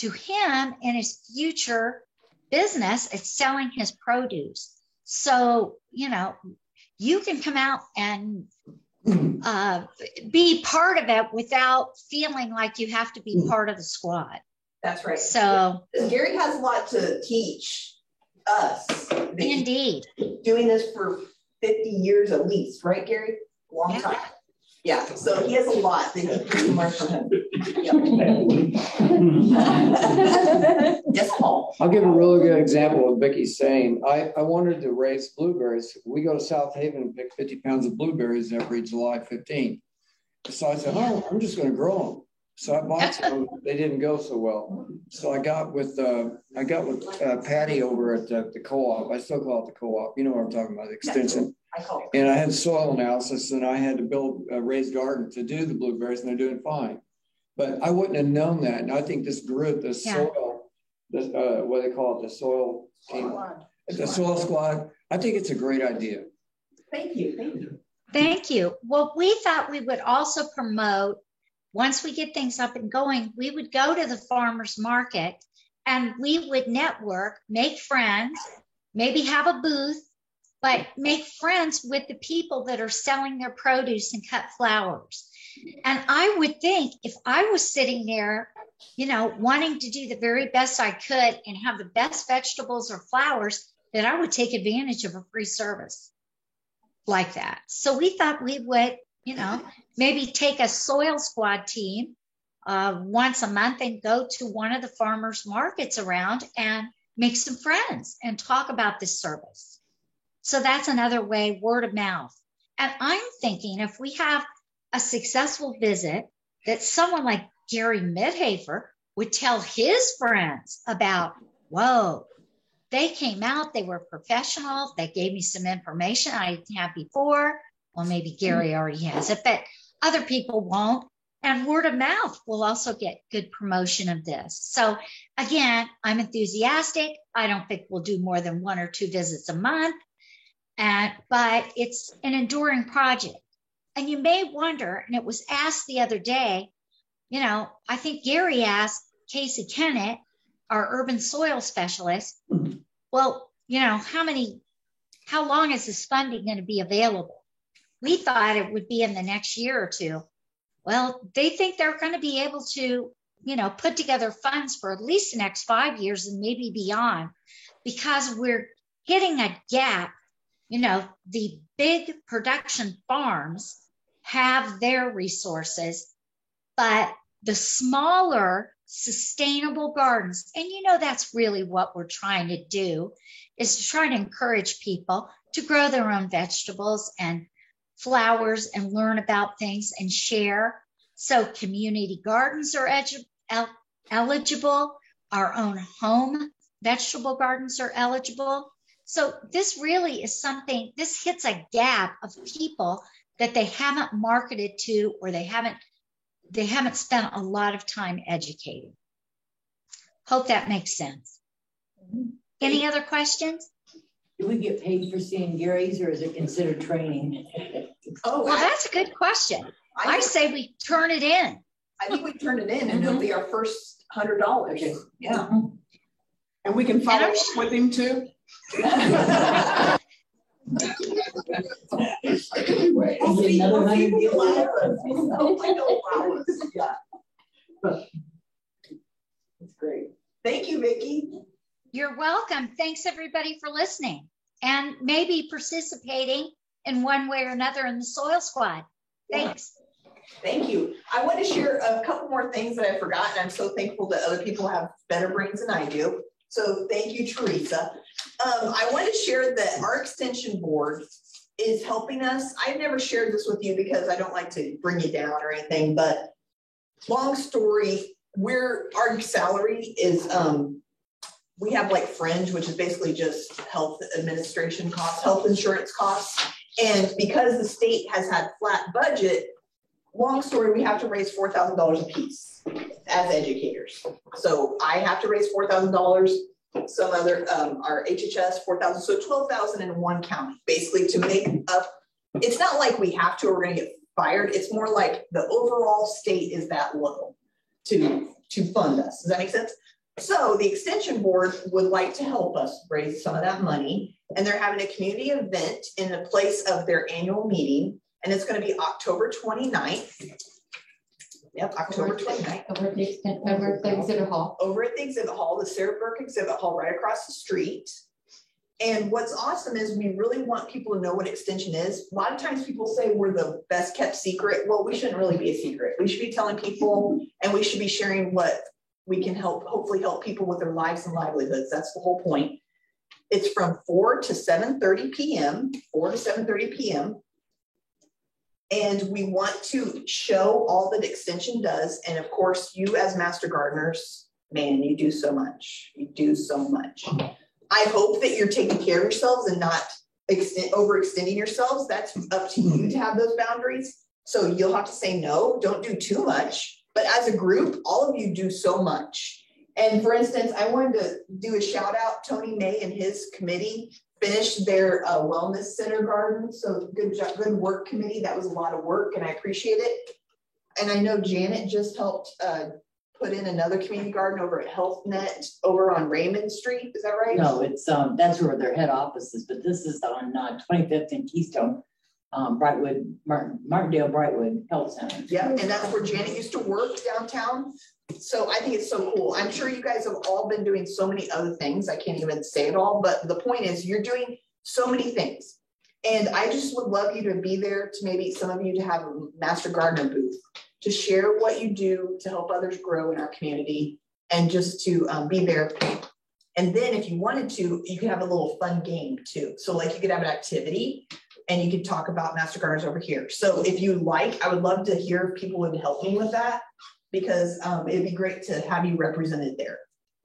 him in his future business. It's selling his produce. So, you know, you can come out and be part of it without feeling like you have to be part of the squad. That's right. So Gary has a lot to teach us. Indeed. Doing this for 50 years at least, right, Gary? Long time. Yeah, so he has a lot that he can learn from him. Yes, Paul. I'll give a really good example of what Vicky's saying. I wanted to raise blueberries. We go to South Haven and pick 50 pounds of blueberries every July 15th. So I said, oh, I'm just going to grow them. So I bought some. They didn't go so well. So I got with Patty over at the co-op. I still call it the co-op. You know what I'm talking about, the extension. And I had soil analysis, and I had to build a raised garden to do the blueberries, and they're doing fine. But I wouldn't have known that. And I think this group, the soil, what do they call it, the soil team, the soil squad, I think it's a great idea. Thank you. Thank you. Thank you. Well, we thought we would also promote, once we get things up and going, we would go to the farmers market and we would network, make friends, maybe have a booth, but make friends with the people that are selling their produce and cut flowers. And I would think if I was sitting there, you know, wanting to do the very best I could and have the best vegetables or flowers, that I would take advantage of a free service like that. So we thought we would, you know, maybe take a soil squad team once a month and go to one of the farmers markets around and make some friends and talk about this service. So that's another way, word of mouth. And I'm thinking if we have a successful visit, that someone like Gary Midhafer would tell his friends about, whoa, they came out, they were professionals, they gave me some information I didn't have before. Well, maybe Gary already has it, but other people won't. And word of mouth will also get good promotion of this. So again, I'm enthusiastic. I don't think we'll do more than 1 or 2 visits a month. But it's an enduring project. And you may wonder, and it was asked the other day, you know, I think Gary asked Casey Kennett, our urban soil specialist, well, you know, how long is this funding going to be available? We thought it would be in the next year or 2. Well, they think they're going to be able to, you know, put together funds for at least the next 5 years and maybe beyond, because we're hitting a gap. You know, the big production farms have their resources, but the smaller sustainable gardens, and you know, that's really what we're trying to do, is to try to encourage people to grow their own vegetables and flowers and learn about things and share. So community gardens are eligible. Our own home vegetable gardens are eligible. So this really is something, this hits a gap of people that they haven't marketed to, or they haven't spent a lot of time educating. Hope that makes sense. Any other questions? Do we get paid for seeing Gary's, or is it considered training? Oh, well, that's a good question. I say we turn it in. I think we turn it in, and it'll be our first $100. Okay. Yeah. And we can follow up with him too. That's great. Thank you, Vicki. You're welcome. Thanks everybody for listening and maybe participating in one way or another in the soil squad. Thanks. Thank you. I want to share a couple more things that I forgot, and I'm so thankful that other people have better brains than I do. So thank you, Teresa. I want to share that our extension board is helping us. I've never shared this with you because I don't like to bring you down or anything, but long story, our salary is, we have like fringe, which is basically just health administration costs, health insurance costs. And because the state has had flat budget, long story, we have to raise $4,000 a piece as educators. So I have to raise $4,000. some other, our HHS 4,000, so 12,000 in one county, basically to make up. It's not like we have to, or we're gonna get fired. It's more like the overall state is that low to fund us. Does that make sense? So the extension board would like to help us raise some of that money, and they're having a community event in the place of their annual meeting, and it's going to be October 29th. Yep, October 29th. Over at the exhibit hall. Over at the exhibit hall, the Sarah Burke exhibit hall right across the street. And what's awesome is we really want people to know what extension is. A lot of times people say we're the best kept secret. Well, we shouldn't really be a secret. We should be telling people, and we should be sharing what we can hopefully help people with their lives and livelihoods. That's the whole point. It's from 4 to 7:30 p.m., 4 to 7:30 p.m. And we want to show all that extension does. And of course, you as master gardeners, man, you do so much. You do so much. I hope that you're taking care of yourselves and not overextending yourselves. That's up to you to have those boundaries. So you'll have to say no, don't do too much. But as a group, all of you do so much. And for instance, I wanted to do a shout out. Tony May and his committee finished their wellness center garden. So good job, good work committee. That was a lot of work and I appreciate it. And I know Janet just helped put in another community garden over at HealthNet over on Raymond Street. Is that right? No, it's that's where their head office is, but this is on 25th and Keystone. Brightwood, Martindale Brightwood Health Center. Yeah, and that's where Janet used to work downtown. So I think it's so cool. I'm sure you guys have all been doing so many other things. I can't even say it all, but the point is you're doing so many things. And I just would love you to be there, to maybe some of you to have a Master Gardener booth, to share what you do to help others grow in our community, and just to be there. And then if you wanted to, you could have a little fun game too. So like you could have an activity and you could talk about Master Gardeners over here. So if you like, I would love to hear if people would help me with that, because it'd be great to have you represented there.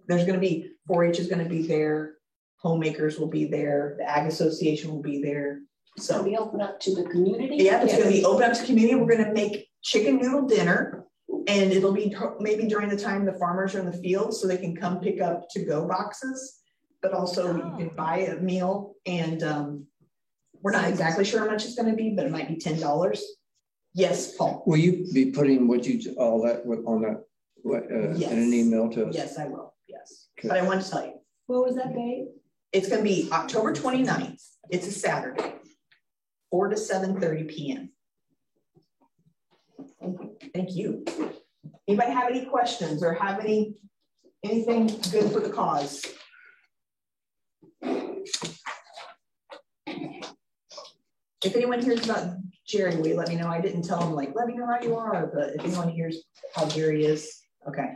There's going to be 4-H is going to be there. Homemakers will be there. The Ag Association will be there. So we open up to the community. Yeah, it's going to be open up to the community. We're going to make chicken noodle dinner, and it'll be maybe during the time the farmers are in the field, so they can come pick up to-go boxes. But also you can buy a meal, and we're not exactly sure how much it's going to be, but it might be $10. Yes, Paul. Will you be putting what you all that on that yes. in an email to us? Yes, I will. Yes, okay. But I want to tell you. What was that date? It's going to be October 29th. It's a Saturday, 4 to 7:30 p.m. Thank you. Anybody have any questions or have anything good for the cause? If anyone hears about Jerry, will you let me know? I didn't tell him, like, let me know how you are, but if anyone hears how Jerry is, okay.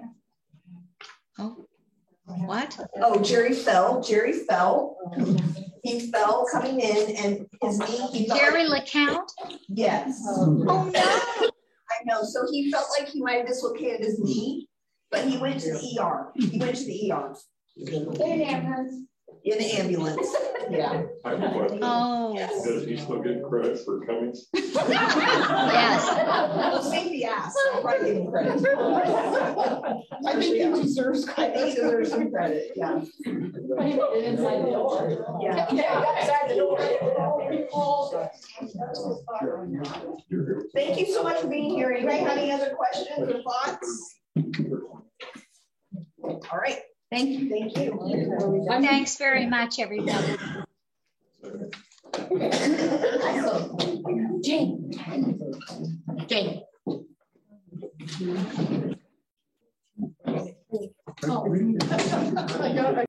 Oh, what? Oh, Jerry fell. Jerry fell. He fell coming in, and his knee. Jerry LeCount? Yes. Oh no. I know. So he felt like he might have dislocated his knee, but he went to the ER. He went to the ER. In the ambulance. Yeah. I have a question. Oh. Does he still get credit for coming? Yes. Well, save the ass. I'll probably give him credit. I think he deserves credit. I think he deserves some credit. Yeah. Inside the door. Yeah. Inside the door. Thank you so much for being here. Anybody have any other questions or thoughts? All right. Thank you. Thank you. Thanks very much, everybody. Jane. Jane. Oh.